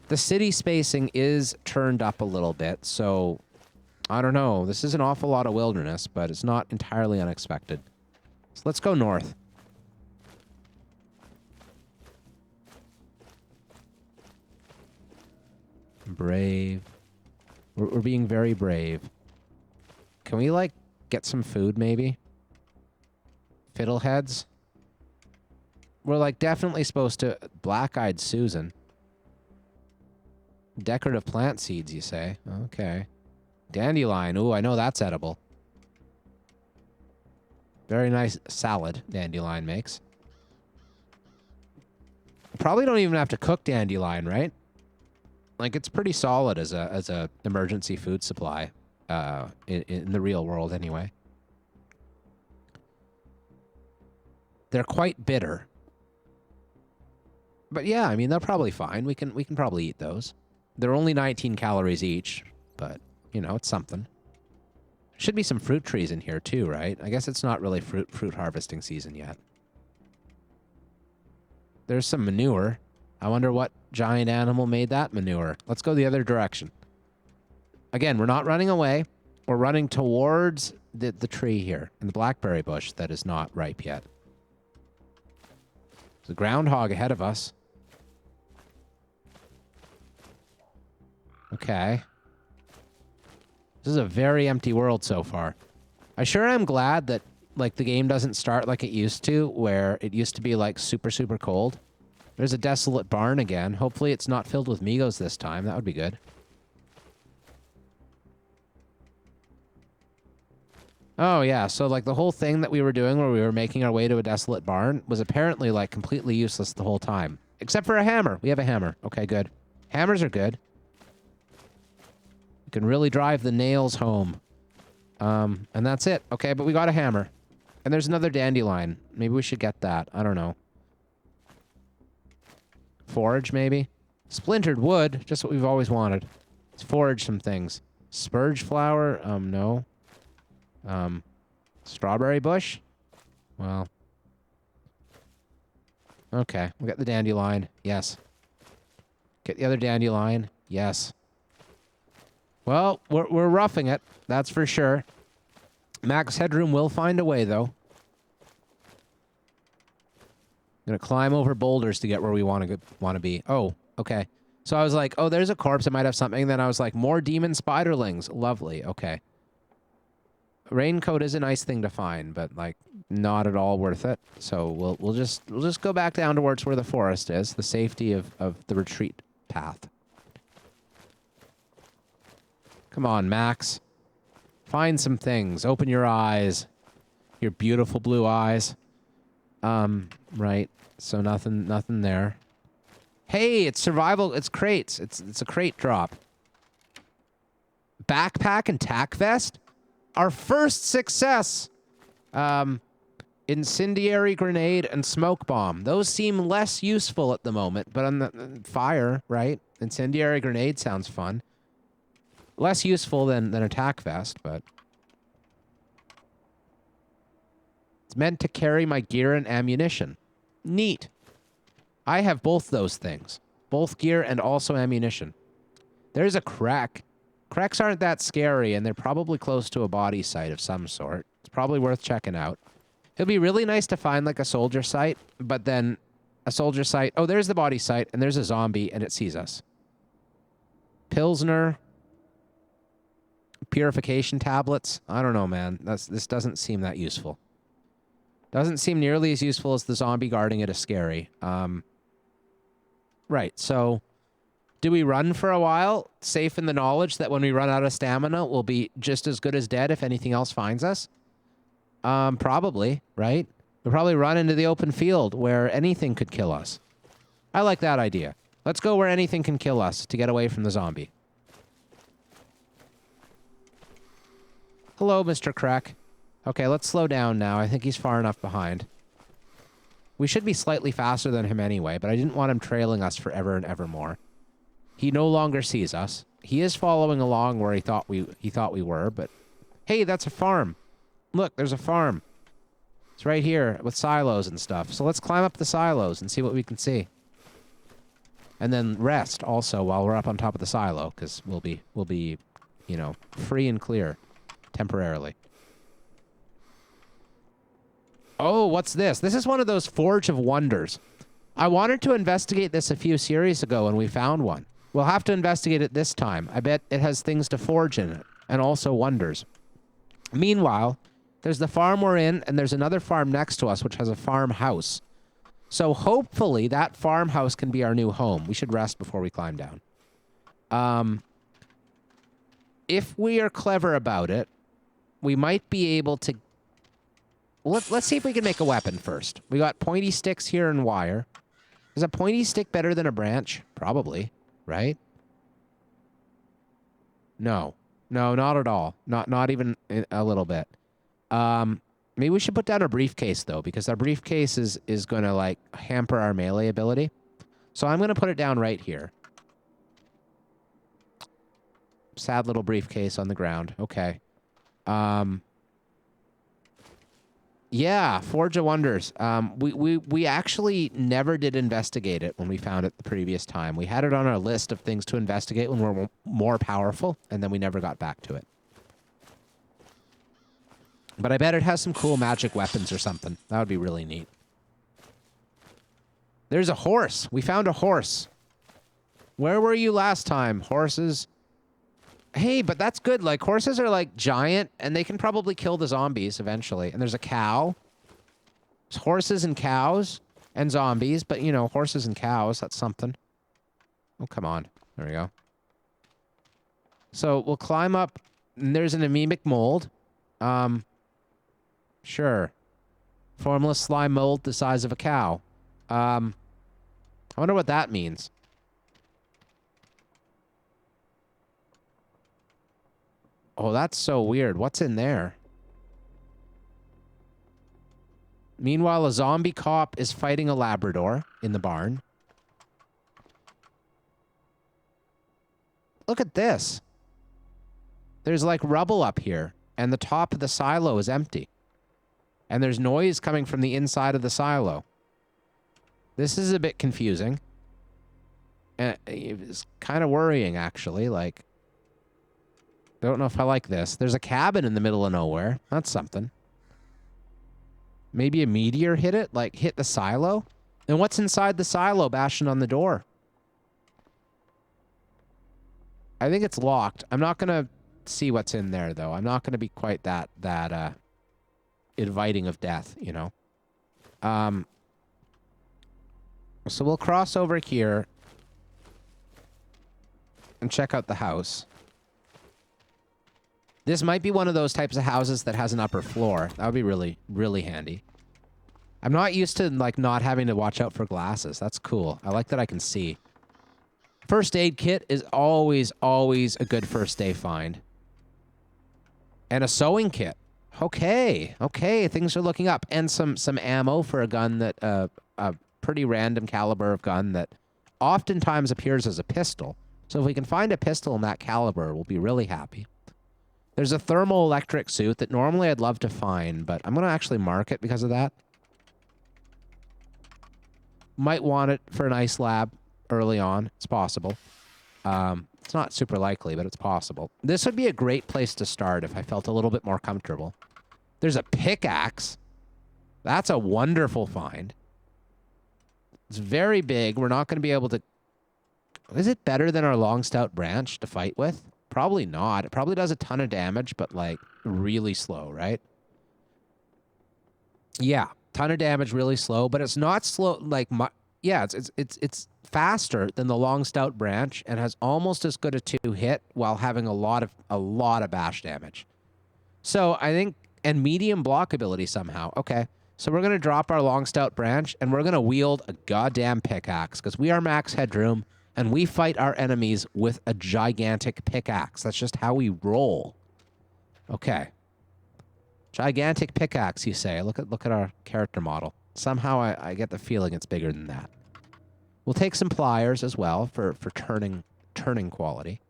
The city spacing is turned up a little bit, so I don't know. This is an awful lot of wilderness, but it's not entirely unexpected. So let's go north. Brave. We're being very brave. Can we, like, get some food, maybe? Fiddleheads? We're, like, definitely supposed to... Black-eyed Susan. Decorative plant seeds, you say? Okay. Dandelion. Ooh, I know that's edible. Very nice salad dandelion makes. Probably don't even have to cook dandelion, right? Like, it's pretty solid as a emergency food supply, in the real world anyway. They're quite bitter. But yeah, I mean, they're probably fine. We can probably eat those. They're only 19 calories each, but, you know, it's something. Should be some fruit trees in here too, right? I guess it's not really fruit harvesting season yet. There's some manure. I wonder what giant animal made that manure. Let's go the other direction. Again, we're not running away. We're running towards the tree here, and the blackberry bush that is not ripe yet. There's a groundhog ahead of us. Okay. This is a very empty world so far. I sure am glad that, like, the game doesn't start like it used to, where it used to be, like, super, super cold. There's a desolate barn again. Hopefully it's not filled with Migos this time. That would be good. Oh, yeah. So, like, the whole thing that we were doing where we were making our way to a desolate barn was apparently, like, completely useless the whole time. Except for a hammer. We have a hammer. Okay, good. Hammers are good. You can really drive the nails home. And that's it. Okay, but we got a hammer. And there's another dandelion. Maybe we should get that. I don't know. Forage, maybe? Splintered wood. Just what we've always wanted. Let's forage some things. Spurge flower? No. Strawberry bush? Well. Okay. We'll get the dandelion. Yes. Get the other dandelion. Yes. Well, we're roughing it. That's for sure. Max Headroom will find a way, though. Gonna climb over boulders to get where we want to be. Oh, okay. So I was like, oh, there's a corpse. It might have something. Then I was like, more demon spiderlings. Lovely. Okay. Raincoat is a nice thing to find, but like not at all worth it. So we'll just go back down towards where the forest is, the safety of the retreat path. Come on, Max. Find some things. Open your eyes. Your beautiful blue eyes. Right. So nothing there. Hey, it's survival. It's crates. It's a crate drop. Backpack and tack vest? Our first success. Incendiary grenade and smoke bomb. Those seem less useful at the moment, but on the fire, right? Incendiary grenade sounds fun. Less useful than attack vest, but it's meant to carry my gear and ammunition. Neat. I have both those things. Both gear and also ammunition. There's a crack. Cracks aren't that scary, and they're probably close to a body site of some sort. It's probably worth checking out. It'd be really nice to find, like, a soldier site, but then a soldier site... Oh, there's the body site, and there's a zombie, and it sees us. Pilsner. Purification tablets. I don't know, man. This doesn't seem that useful. Doesn't seem nearly as useful as the zombie guarding it is scary. Right, so... Do we run for a while, safe in the knowledge that when we run out of stamina, we'll be just as good as dead if anything else finds us? Probably, right? We'll probably run into the open field where anything could kill us. I like that idea. Let's go where anything can kill us to get away from the zombie. Hello, Mr. Crack. Okay, let's slow down now. I think he's far enough behind. We should be slightly faster than him anyway, but I didn't want him trailing us forever and ever more. He no longer sees us. He is following along where he thought we were, but hey, that's a farm. Look, there's a farm. It's right here with silos and stuff. So let's climb up the silos and see what we can see. And then rest also while we're up on top of the silo, because we'll be, you know, free and clear temporarily. Oh, what's this? This is one of those Forge of Wonders. I wanted to investigate this a few series ago and we found one. We'll have to investigate it this time. I bet it has things to forge in it, and also wonders. Meanwhile, there's the farm we're in, and there's another farm next to us, which has a farmhouse. So hopefully that farmhouse can be our new home. We should rest before we climb down. If we are clever about it, we might be able to... Let's see if we can make a weapon first. We got pointy sticks here and wire. Is a pointy stick better than a branch? Probably. Right? No. No, not at all. Not even a little bit. Maybe we should put down a briefcase, though, because our briefcase is going to, like, hamper our melee ability. So I'm going to put it down right here. Sad little briefcase on the ground. Okay. Yeah, Forge of Wonders. We actually never did investigate it when we found it the previous time. We had it on our list of things to investigate when we're more powerful, and then we never got back to it. But I bet it has some cool magic weapons or something. That would be really neat. There's a horse. We found a horse. Where were you last time? Horses... Hey, but that's good. Like, horses are, like, giant, and they can probably kill the zombies eventually. And there's a cow. There's horses and cows and zombies, but, you know, horses and cows, that's something. Oh, come on. There we go. So, we'll climb up, and there's an anemic mold. Sure. Formless slime mold the size of a cow. I wonder what that means. Oh, that's so weird. What's in there? Meanwhile, a zombie cop is fighting a Labrador in the barn. Look at this. There's like rubble up here, and the top of the silo is empty. And there's noise coming from the inside of the silo. This is a bit confusing. And it's kind of worrying, actually. Like, don't know if I like this. There's a cabin in the middle of nowhere. That's something. Maybe a meteor hit it? Like, hit the silo? And what's inside the silo bashing on the door? I think it's locked. I'm not going to see what's in there, though. I'm not going to be quite that inviting of death, you know? So we'll cross over here and check out the house. This might be one of those types of houses that has an upper floor. That would be really, really handy. I'm not used to, like, not having to watch out for glasses. That's cool. I like that I can see. First aid kit is always, always a good first day find. And a sewing kit. Okay. Okay, things are looking up. And some ammo for a gun that, a pretty random caliber of gun that oftentimes appears as a pistol. So if we can find a pistol in that caliber, we'll be really happy. There's a thermoelectric suit that normally I'd love to find, but I'm going to actually mark it because of that. Might want it for an ice lab early on. It's possible. It's not super likely, but it's possible. This would be a great place to start if I felt a little bit more comfortable. There's a pickaxe. That's a wonderful find. It's very big. We're not going to be able to... Is it better than our long stout branch to fight with? Probably not. It probably does a ton of damage, but, like, really slow, right? Yeah, ton of damage, really slow, but it's not slow, like, yeah, it's faster than the long stout branch and has almost as good a 2 hit while having a lot of bash damage. So I think, and medium block ability somehow. Okay, so we're going to drop our long stout branch and we're going to wield a goddamn pickaxe because we are max headroom and we fight our enemies with a gigantic pickaxe. That's just how we roll. Okay. Gigantic pickaxe, you say. Look at our character model. Somehow I get the feeling it's bigger than that. We'll take some pliers as well for turning quality.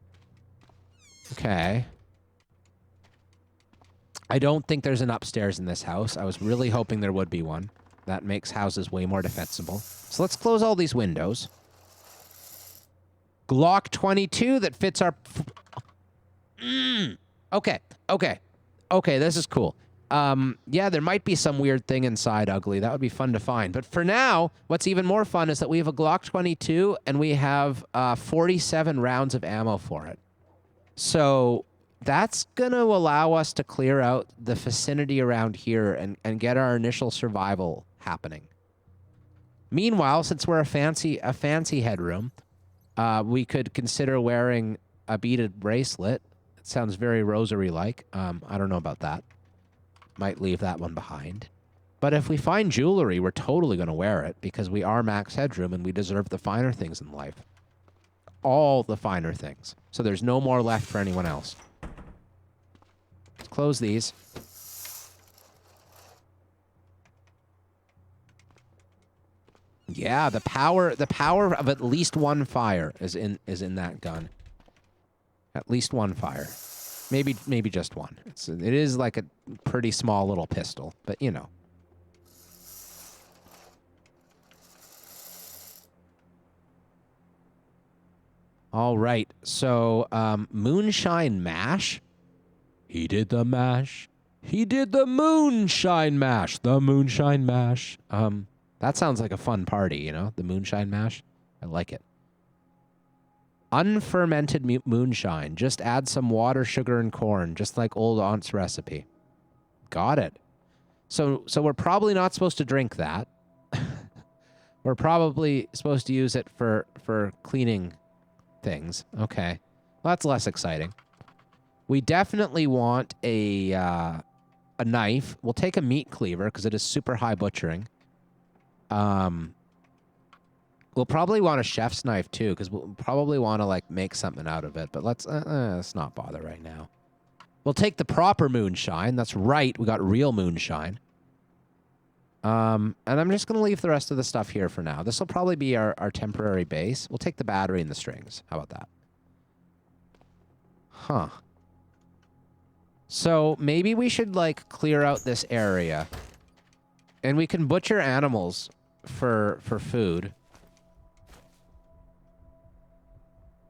Okay. I don't think there's an upstairs in this house. I was really hoping there would be one. That makes houses way more defensible. So let's close all these windows. Glock 22 that fits our... Okay, this is cool. Yeah, there might be some weird thing inside ugly. That would be fun to find. But for now, what's even more fun is that we have a Glock 22 and we have 47 rounds of ammo for it. So that's going to allow us to clear out the vicinity around here and get our initial survival happening. Meanwhile, since we're a fancy headroom, we could consider wearing a beaded bracelet. It sounds very rosary-like. I don't know about that. Might leave that one behind. But if we find jewelry, we're totally going to wear it because we are max headroom and we deserve the finer things in life. All the finer things. So there's no more left for anyone else. Let's close these. Yeah, the power of at least one fire is in that gun. At least one fire. Maybe just one. It is like a pretty small little pistol, but you know. All right. So, moonshine mash. He did the mash. He did the moonshine mash. The moonshine mash. That sounds like a fun party, you know? The moonshine mash. I like it. Unfermented moonshine. Just add some water, sugar, and corn, just like old aunt's recipe. Got it. So we're probably not supposed to drink that. We're probably supposed to use it for cleaning things. Okay. Well, that's less exciting. We definitely want a knife. We'll take a meat cleaver because it is super high butchering. We'll probably want a chef's knife too, because we'll probably want to like make something out of it. But let's not bother right now. We'll take the proper moonshine. That's right. We got real moonshine. And I'm just going to leave the rest of the stuff here for now. This will probably be our temporary base. We'll take the battery and the strings. How about that? Huh. So maybe we should, like, clear out this area. And we can butcher animals for food.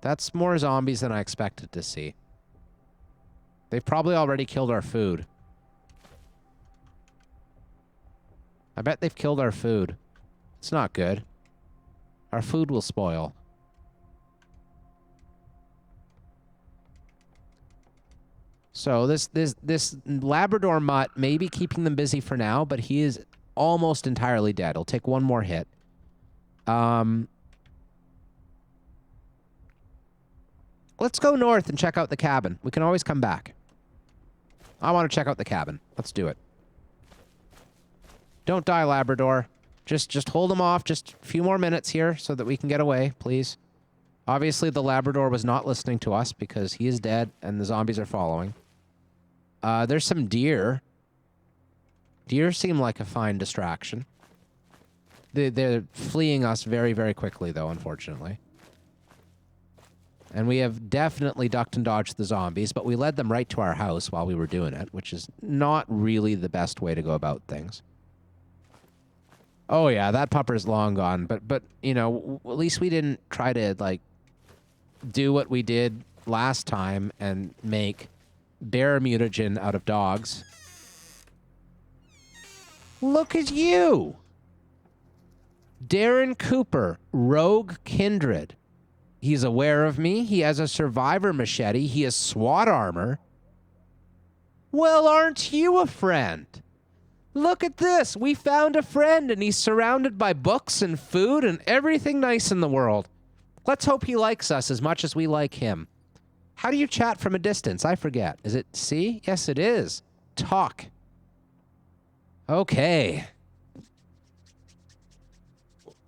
That's more zombies than I expected to see. They've probably already killed our food. I bet they've killed our food. It's not good. Our food will spoil. So this Labrador mutt may be keeping them busy for now, but he is almost entirely dead. He'll take one more hit. Let's go north and check out the cabin. We can always come back. I want to check out the cabin. Let's do it. Don't die, Labrador. Just hold him off just a few more minutes here so that we can get away, please. Obviously, the Labrador was not listening to us because he is dead and the zombies are following. There's some deer. Deer seem like a fine distraction. They're fleeing us very, very quickly, though, unfortunately. And we have definitely ducked and dodged the zombies, but we led them right to our house while we were doing it, which is not really the best way to go about things. Oh, yeah, that pupper's long gone, but you know, at least we didn't try to, like, do what we did last time and make bear mutagen out of dogs. Look at you! Darren Cooper, Rogue Kindred. He's aware of me. He has a survivor machete. He has SWAT armor. Well, aren't you a friend? Look at this. We found a friend, and he's surrounded by books and food and everything nice in the world. Let's hope he likes us as much as we like him. How do you chat from a distance? I forget. Is it C? Yes, it is. Talk. Okay.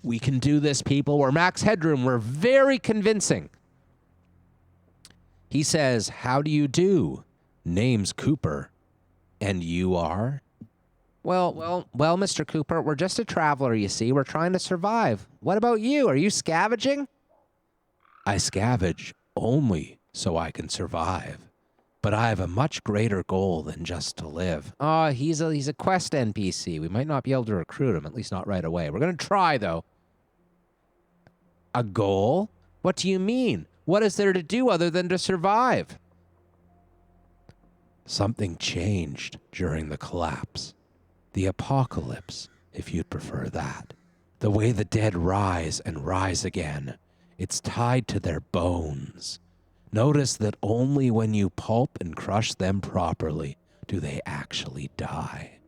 We can do this, people. We're Max Headroom. We're very convincing. He says, how do you do? Name's Cooper. And you are? Well, Mr. Cooper, we're just a traveler, you see. We're trying to survive. What about you? Are you scavenging? I scavenge only so I can survive. But I have a much greater goal than just to live. Oh, he's a quest NPC. We might not be able to recruit him, at least not right away. We're going to try, though. A goal? What do you mean? What is there to do other than to survive? Something changed during the collapse. The apocalypse, if you'd prefer that. The way the dead rise and rise again. It's tied to their bones. Notice that only when you pulp and crush them properly do they actually die.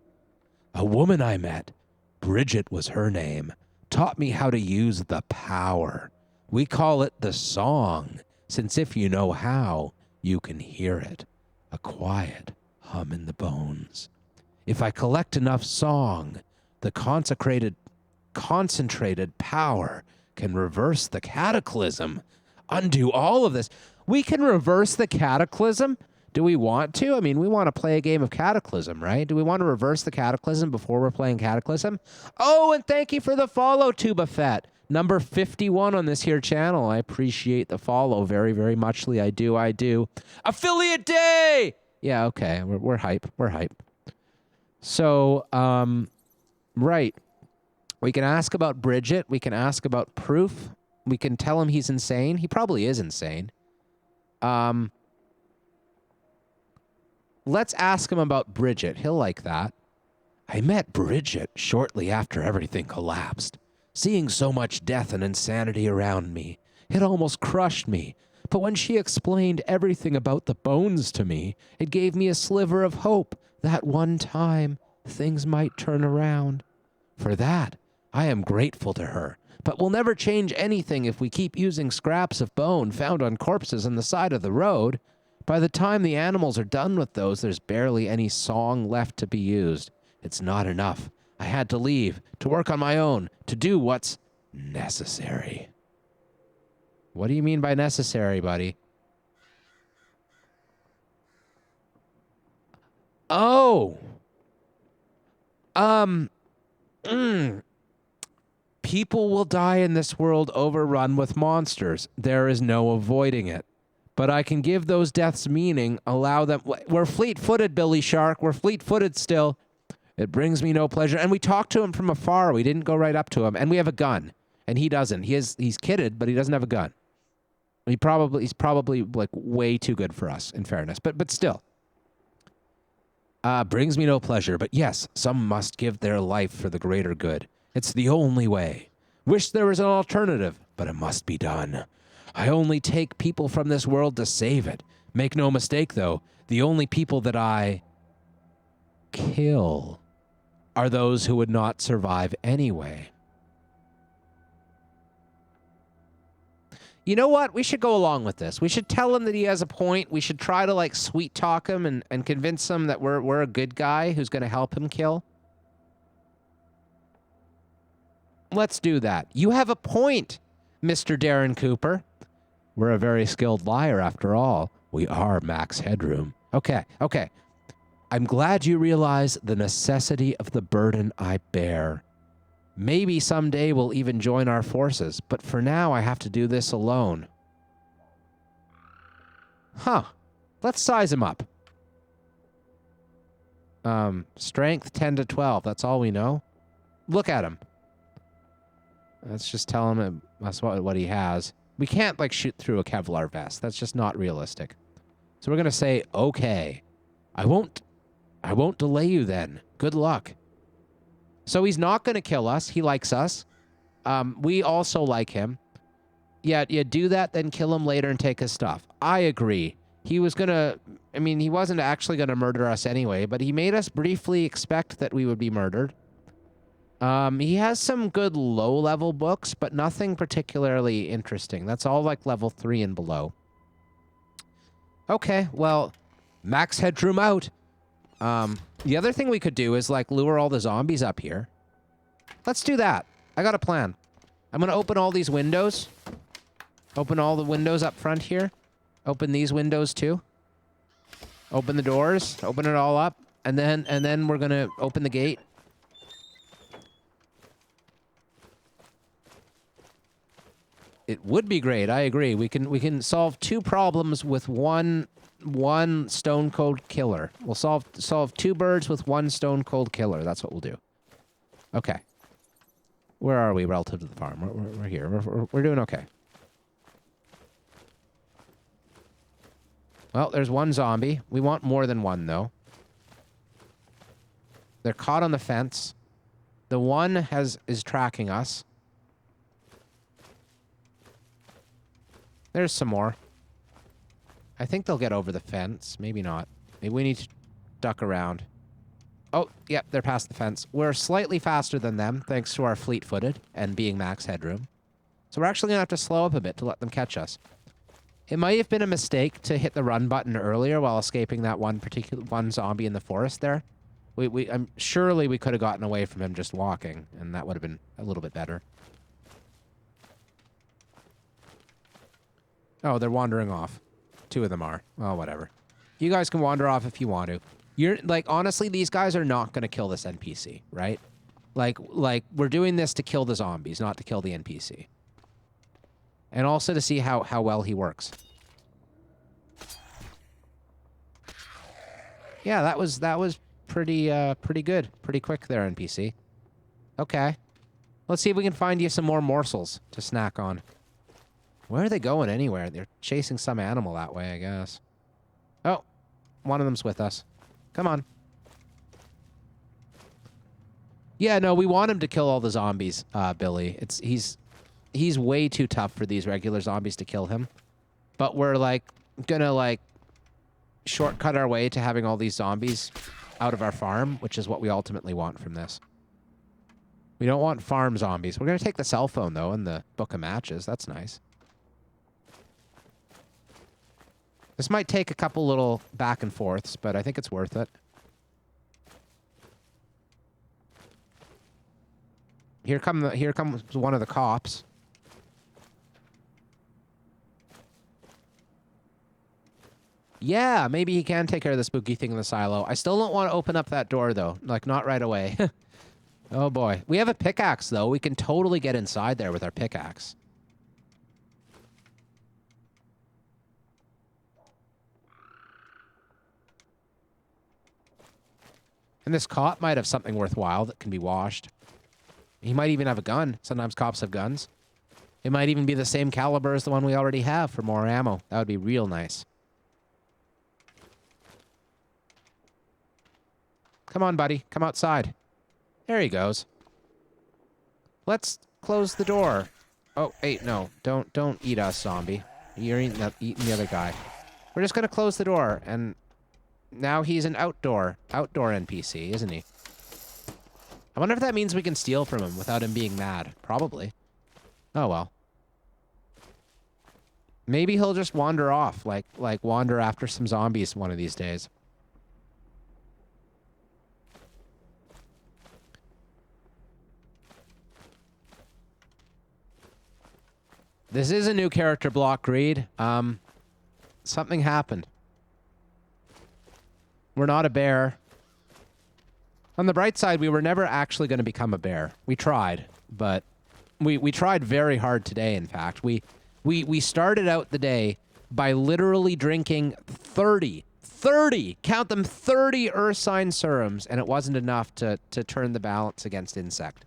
A woman I met, Bridget was her name, taught me how to use the power. We call it the song, since if you know how, you can hear it. A quiet hum in the bones. If I collect enough song, the concentrated power can reverse the cataclysm. Undo all of this. We can reverse the cataclysm? Do we want to? I mean, we want to play a game of Cataclysm, right? Do we want to reverse the Cataclysm before we're playing Cataclysm? Oh, and thank you for the follow, Tuba Fett. Number 51 on this here channel. I appreciate the follow very, very muchly. I do. Affiliate day! Yeah, okay. We're hype. We're hype. So, right. We can ask about Bridget. We can ask about Proof. We can tell him he's insane. He probably is insane. Let's ask him about Bridget. He'll like that. I met Bridget shortly after everything collapsed. Seeing so much death and insanity around me, it almost crushed me. But when she explained everything about the bones to me, it gave me a sliver of hope that one time things might turn around. For that, I am grateful to her, but we'll never change anything if we keep using scraps of bone found on corpses on the side of the road. By the time the animals are done with those, there's barely any song left to be used. It's not enough. I had to leave, to work on my own, to do what's necessary. What do you mean by necessary, buddy? Oh. People will die in this world overrun with monsters. There is no avoiding it. But I can give those deaths meaning, allow them... We're fleet-footed, Billy Shark. We're fleet-footed still. It brings me no pleasure. And we talked to him from afar. We didn't go right up to him. And we have a gun. And he doesn't. He's kidded, but he doesn't have a gun. He's probably like way too good for us, in fairness. But still. Brings me no pleasure. But yes, some must give their life for the greater good. It's the only way. Wish there was an alternative, but it must be done. I only take people from this world to save it. Make no mistake, though, the only people that I kill are those who would not survive anyway. You know what? We should go along with this. We should tell him that he has a point. We should try to, like, sweet talk him and convince him that we're a good guy who's going to help him kill. Let's do that. You have a point, Mr. Darren Cooper. We're a very skilled liar, after all. We are Max Headroom. Okay. I'm glad you realize the necessity of the burden I bear. Maybe someday we'll even join our forces, but for now I have to do this alone. Huh. Let's size him up. Strength 10 to 12. That's all we know. Look at him. Let's just tell him that's what he has. We can't, like, shoot through a Kevlar vest. That's just not realistic. So we're going to say, okay. I won't delay you then. Good luck. So he's not going to kill us. He likes us. We also like him. Yeah, do that, then kill him later and take his stuff. I agree. He was going to... I mean, he wasn't actually going to murder us anyway, but he made us briefly expect that we would be murdered. He has some good low-level books, but nothing particularly interesting. That's all like level 3 and below. Okay, well, Max Headroom out. The other thing we could do is, like, lure all the zombies up here. Let's do that. I got a plan. I'm going to open all these windows. Open all the windows up front here. Open these windows, too. Open the doors. Open it all up. And then we're going to open the gate. It would be great. I agree. We can solve 2 problems with one stone cold killer. We'll solve 2 birds with 1 stone cold killer. That's what we'll do. Okay. Where are we relative to the farm? We're here. We're doing okay. Well, there's 1 zombie. We want more than 1, though. They're caught on the fence. The one is tracking us. There's some more. I think they'll get over the fence. Maybe not. Maybe we need to duck around. Oh, yep, they're past the fence. We're slightly faster than them, thanks to our fleet-footed and being Max Headroom. So we're actually going to have to slow up a bit to let them catch us. It might have been a mistake to hit the run button earlier while escaping that one zombie in the forest there. Surely we could have gotten away from him just walking, and that would have been a little bit better. Oh, they're wandering off. 2 of them are. Oh, whatever. You guys can wander off if you want to. You're like, honestly, these guys are not going to kill this NPC, right? Like we're doing this to kill the zombies, not to kill the NPC. And also to see how well he works. Yeah, that was pretty good. Pretty quick there, NPC. Okay. Let's see if we can find you some more morsels to snack on. Where are they going anywhere? They're chasing some animal that way, I guess. Oh, one of them's with us. Come on. Yeah, no, we want him to kill all the zombies, Billy. He's way too tough for these regular zombies to kill him. But we're, like, gonna, like, shortcut our way to having all these zombies out of our farm, which is what we ultimately want from this. We don't want farm zombies. We're gonna take the cell phone, though, and the book of matches. That's nice. This might take a couple little back and forths, but I think it's worth it. Here comes one of the cops. Yeah, maybe he can take care of the spooky thing in the silo. I still don't want to open up that door, though. Like, not right away. Oh boy. We have a pickaxe, though. We can totally get inside there with our pickaxe. And this cop might have something worthwhile that can be washed. He might even have a gun. Sometimes cops have guns. It might even be the same caliber as the one we already have for more ammo. That would be real nice. Come on, buddy. Come outside. There he goes. Let's close the door. Oh, hey, no. Don't eat us, zombie. You're eating the other guy. We're just gonna close the door, and now he's an outdoor NPC, isn't he? I wonder if that means we can steal from him without him being mad. Probably. Oh, well. Maybe he'll just wander off, like wander after some zombies one of these days. This is a new character block, Greed. Something happened. We're not a bear. On the bright side, we were never actually going to become a bear. We tried, but we tried very hard today, in fact. We started out the day by literally drinking 30, count them, 30 Earth Sign serums, and it wasn't enough to turn the balance against insect.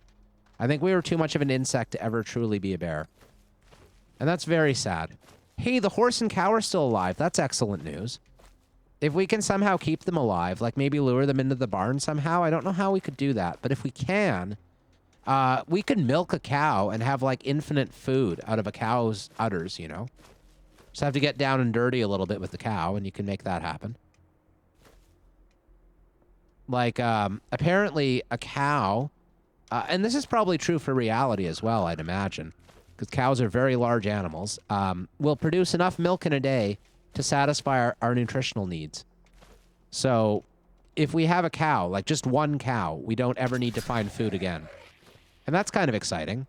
I think we were too much of an insect to ever truly be a bear. And that's very sad. Hey, the horse and cow are still alive. That's excellent news. If we can somehow keep them alive, like maybe lure them into the barn somehow, I don't know how we could do that. But if we can, we could milk a cow and have like infinite food out of a cow's udders, you know? Just have to get down and dirty a little bit with the cow, and you can make that happen. Like, apparently a cow, and this is probably true for reality as well, I'd imagine, because cows are very large animals, will produce enough milk in a day to satisfy our nutritional needs. So if we have a cow, like just one cow, we don't ever need to find food again. And that's kind of exciting.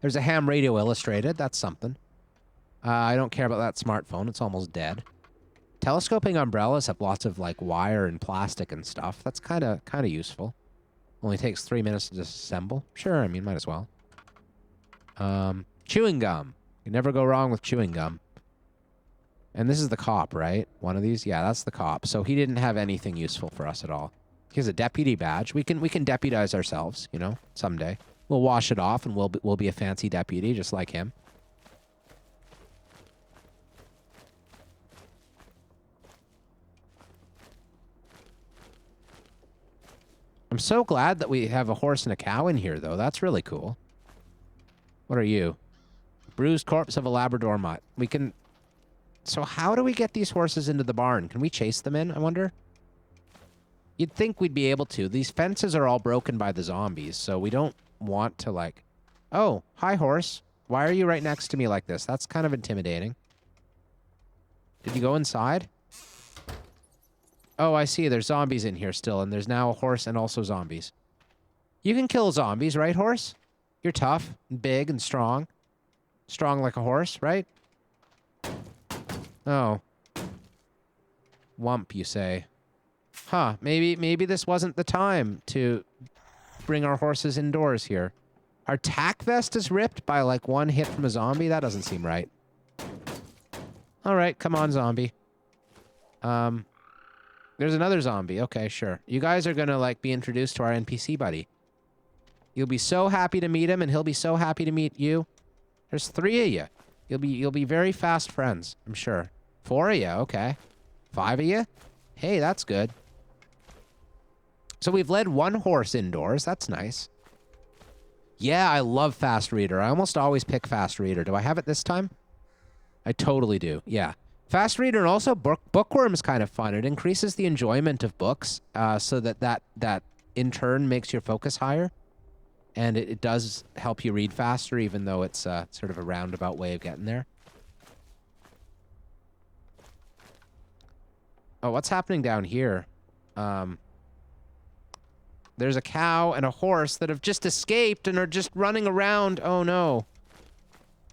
There's a ham radio illustrated. That's something. I don't care about that smartphone. It's almost dead. Telescoping umbrellas have lots of like wire and plastic and stuff. That's kind of useful. Only takes 3 minutes to disassemble. Sure, I mean, might as well. Chewing gum. You never go wrong with chewing gum. And this is the cop, right? One of these? Yeah, that's the cop. So he didn't have anything useful for us at all. He has a deputy badge. We can deputize ourselves, you know, someday. We'll wash it off and we'll be a fancy deputy just like him. I'm so glad that we have a horse and a cow in here, though. That's really cool. What are you? Bruised corpse of a Labrador mutt. We can... So how do we get these horses into the barn? Can we chase them in, I wonder? You'd think we'd be able to. These fences are all broken by the zombies, so we don't want to, like... Oh, hi, horse. Why are you right next to me like this? That's kind of intimidating. Did you go inside? Oh, I see. There's zombies in here still, and there's now a horse and also zombies. You can kill zombies, right, horse? You're tough and big and strong. Strong like a horse, right? Oh. Wump, you say. Huh, maybe this wasn't the time to bring our horses indoors here. Our tack vest is ripped by, like, one hit from a zombie? That doesn't seem right. Alright, come on, zombie. There's another zombie. Okay, sure. You guys are gonna, like, be introduced to our NPC buddy. You'll be so happy to meet him, and he'll be so happy to meet you. There's 3 of you. You'll be very fast friends, I'm sure. 4 of you, okay. 5 of you? Hey, that's good. So we've led 1 horse indoors. That's nice. Yeah, I love Fast Reader. I almost always pick Fast Reader. Do I have it this time? I totally do, yeah. Fast Reader and also Bookworm is kind of fun. It increases the enjoyment of books so that in turn makes your focus higher. And it does help you read faster, even though it's sort of a roundabout way of getting there. Oh, what's happening down here? There's a cow and a horse that have just escaped and are just running around. Oh, no.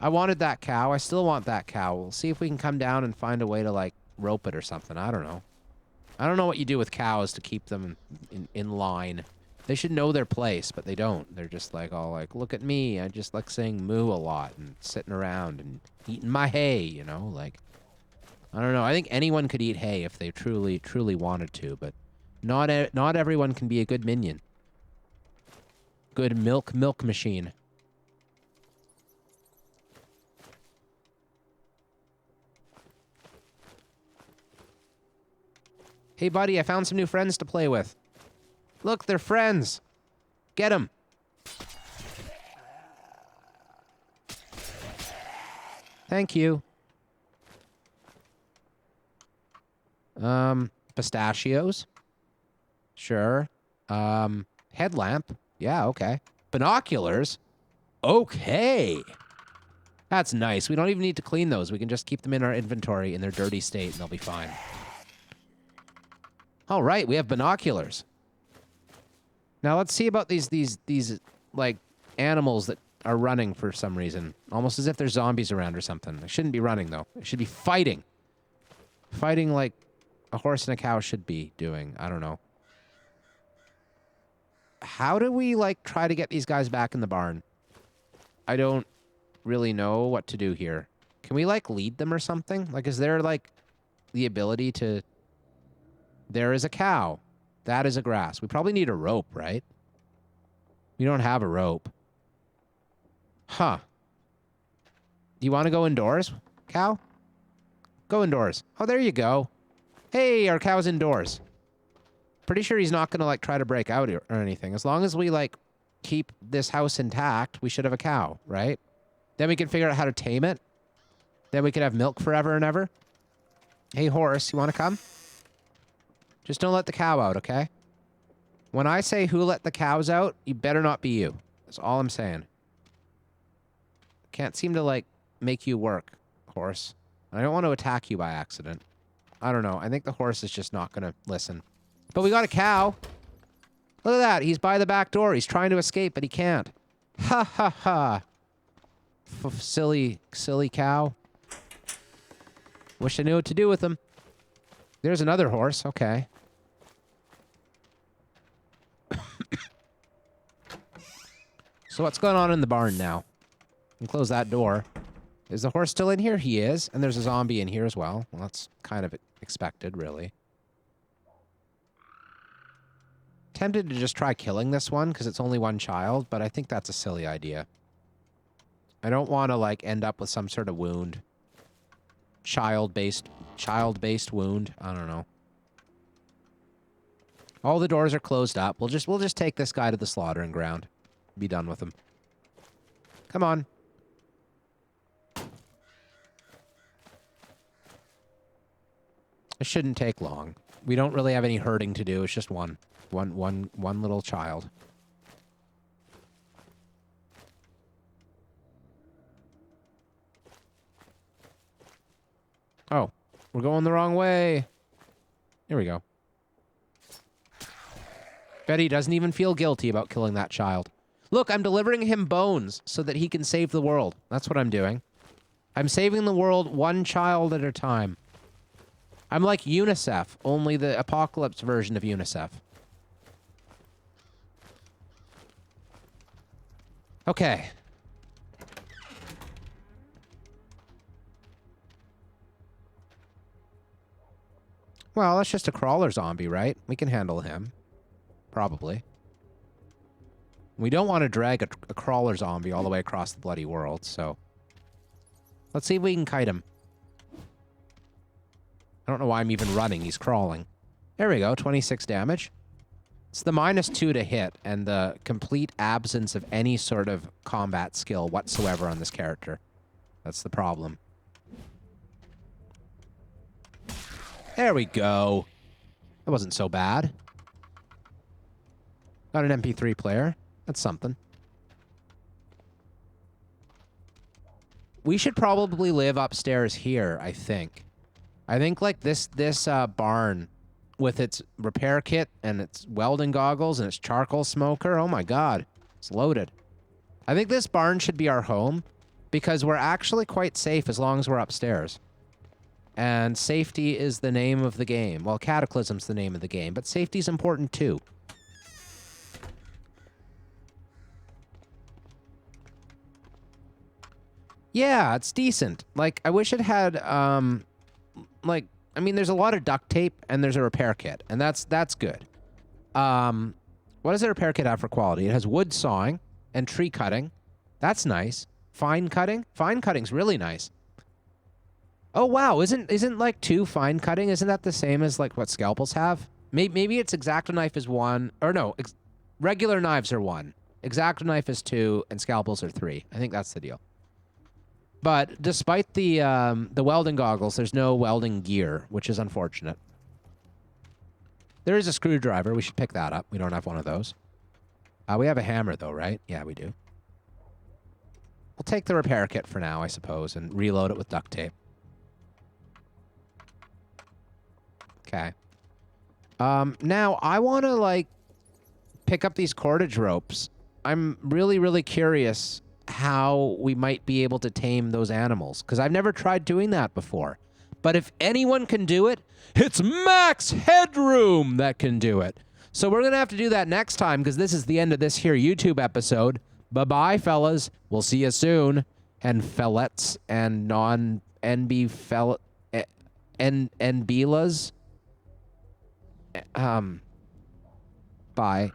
I wanted that cow. I still want that cow. We'll see if we can come down and find a way to, like, rope it or something. I don't know. I don't know what you do with cows to keep them in line. They should know their place, but they don't. They're just like, all like, look at me. I just like saying moo a lot and sitting around and eating my hay, you know? Like, I don't know. I think anyone could eat hay if they truly, truly wanted to, but not everyone can be a good minion. Good milk machine. Hey, buddy, I found some new friends to play with. Look, they're friends. Get them. Thank you. Pistachios. Sure. Headlamp. Yeah, okay. Binoculars. Okay. That's nice. We don't even need to clean those. We can just keep them in our inventory in their dirty state and they'll be fine. All right, we have binoculars. Now let's see about these like animals that are running for some reason. Almost as if there's zombies around or something. They shouldn't be running though. They should be fighting. Fighting like a horse and a cow should be doing. I don't know. How do we like try to get these guys back in the barn? I don't really know what to do here. Can we like lead them or something? Like, is there like the ability to... There is a cow. That is a grass. We probably need a rope, right? We don't have a rope. Huh. You want to go indoors, cow? Go indoors. Oh, there you go. Hey, our cow's indoors. Pretty sure he's not going to, like, try to break out or anything. As long as we, like, keep this house intact, we should have a cow, right? Then we can figure out how to tame it. Then we could have milk forever and ever. Hey, horse, you want to come? Just don't let the cow out, okay? When I say who let the cows out, you better not be you. That's all I'm saying. Can't seem to, like, make you work, horse. I don't want to attack you by accident. I don't know. I think the horse is just not going to listen. But we got a cow. Look at that. He's by the back door. He's trying to escape, but he can't. Ha, ha, ha. Silly cow. Wish I knew what to do with him. There's another horse. Okay. So what's going on in the barn now? You can close that door. Is the horse still in here? He is. And there's a zombie in here as well. Well, that's kind of expected, really. Tempted to just try killing this one because it's only one child, but I think that's a silly idea. I don't want to, like, end up with some sort of wound. Child-based wound. I don't know. All the doors are closed up. We'll just take this guy to the slaughtering ground. Be done with him. Come on. It shouldn't take long. We don't really have any herding to do. It's just one little child. Oh, we're going the wrong way. Here we go. Betty doesn't even feel guilty about killing that child. Look, I'm delivering him bones so that he can save the world. That's what I'm doing. I'm saving the world one child at a time. I'm like UNICEF, only the apocalypse version of UNICEF. Okay. Well, that's just a crawler zombie, right? We can handle him. Probably. We don't want to drag a crawler zombie all the way across the bloody world, so... Let's see if we can kite him. I don't know why I'm even running. He's crawling. There we go. 26 damage. It's the -2 to hit and the complete absence of any sort of combat skill whatsoever on this character. That's the problem. There we go. That wasn't so bad. Got an MP3 player. That's something. We should probably live upstairs here, I think. I think, like, this barn with its repair kit and its welding goggles and its charcoal smoker, oh my god, it's loaded. I think this barn should be our home because we're actually quite safe as long as we're upstairs. And safety is the name of the game. Well, Cataclysm's the name of the game, but safety's important too. Yeah, it's decent. Like, I wish it had, like, I mean, there's a lot of duct tape and there's a repair kit, and that's good. What does the repair kit have for quality? It has wood sawing and tree cutting. That's nice. Fine cutting? Fine cutting's really nice. Oh, wow. Isn't like 2 fine cutting? Isn't that the same as like what scalpels have? Maybe it's X-Acto knife is 1, or no, regular knives are 1. X-Acto knife is 2, and scalpels are 3. I think that's the deal. But despite the welding goggles, there's no welding gear, which is unfortunate. There is a screwdriver. We should pick that up. We don't have one of those. We have a hammer, though, right? Yeah, we do. We'll take the repair kit for now, I suppose, and reload it with duct tape. Okay. Now, I want to, like, pick up these cordage ropes. I'm really, really curious how we might be able to tame those animals, because I've never tried doing that before. But if anyone can do it, it's Max Headroom that can do it. So we're going to have to do that next time, because this is the end of this here YouTube episode. Bye-bye, fellas. We'll see you soon. And fellets and non-NB fellet... and belas. Bye.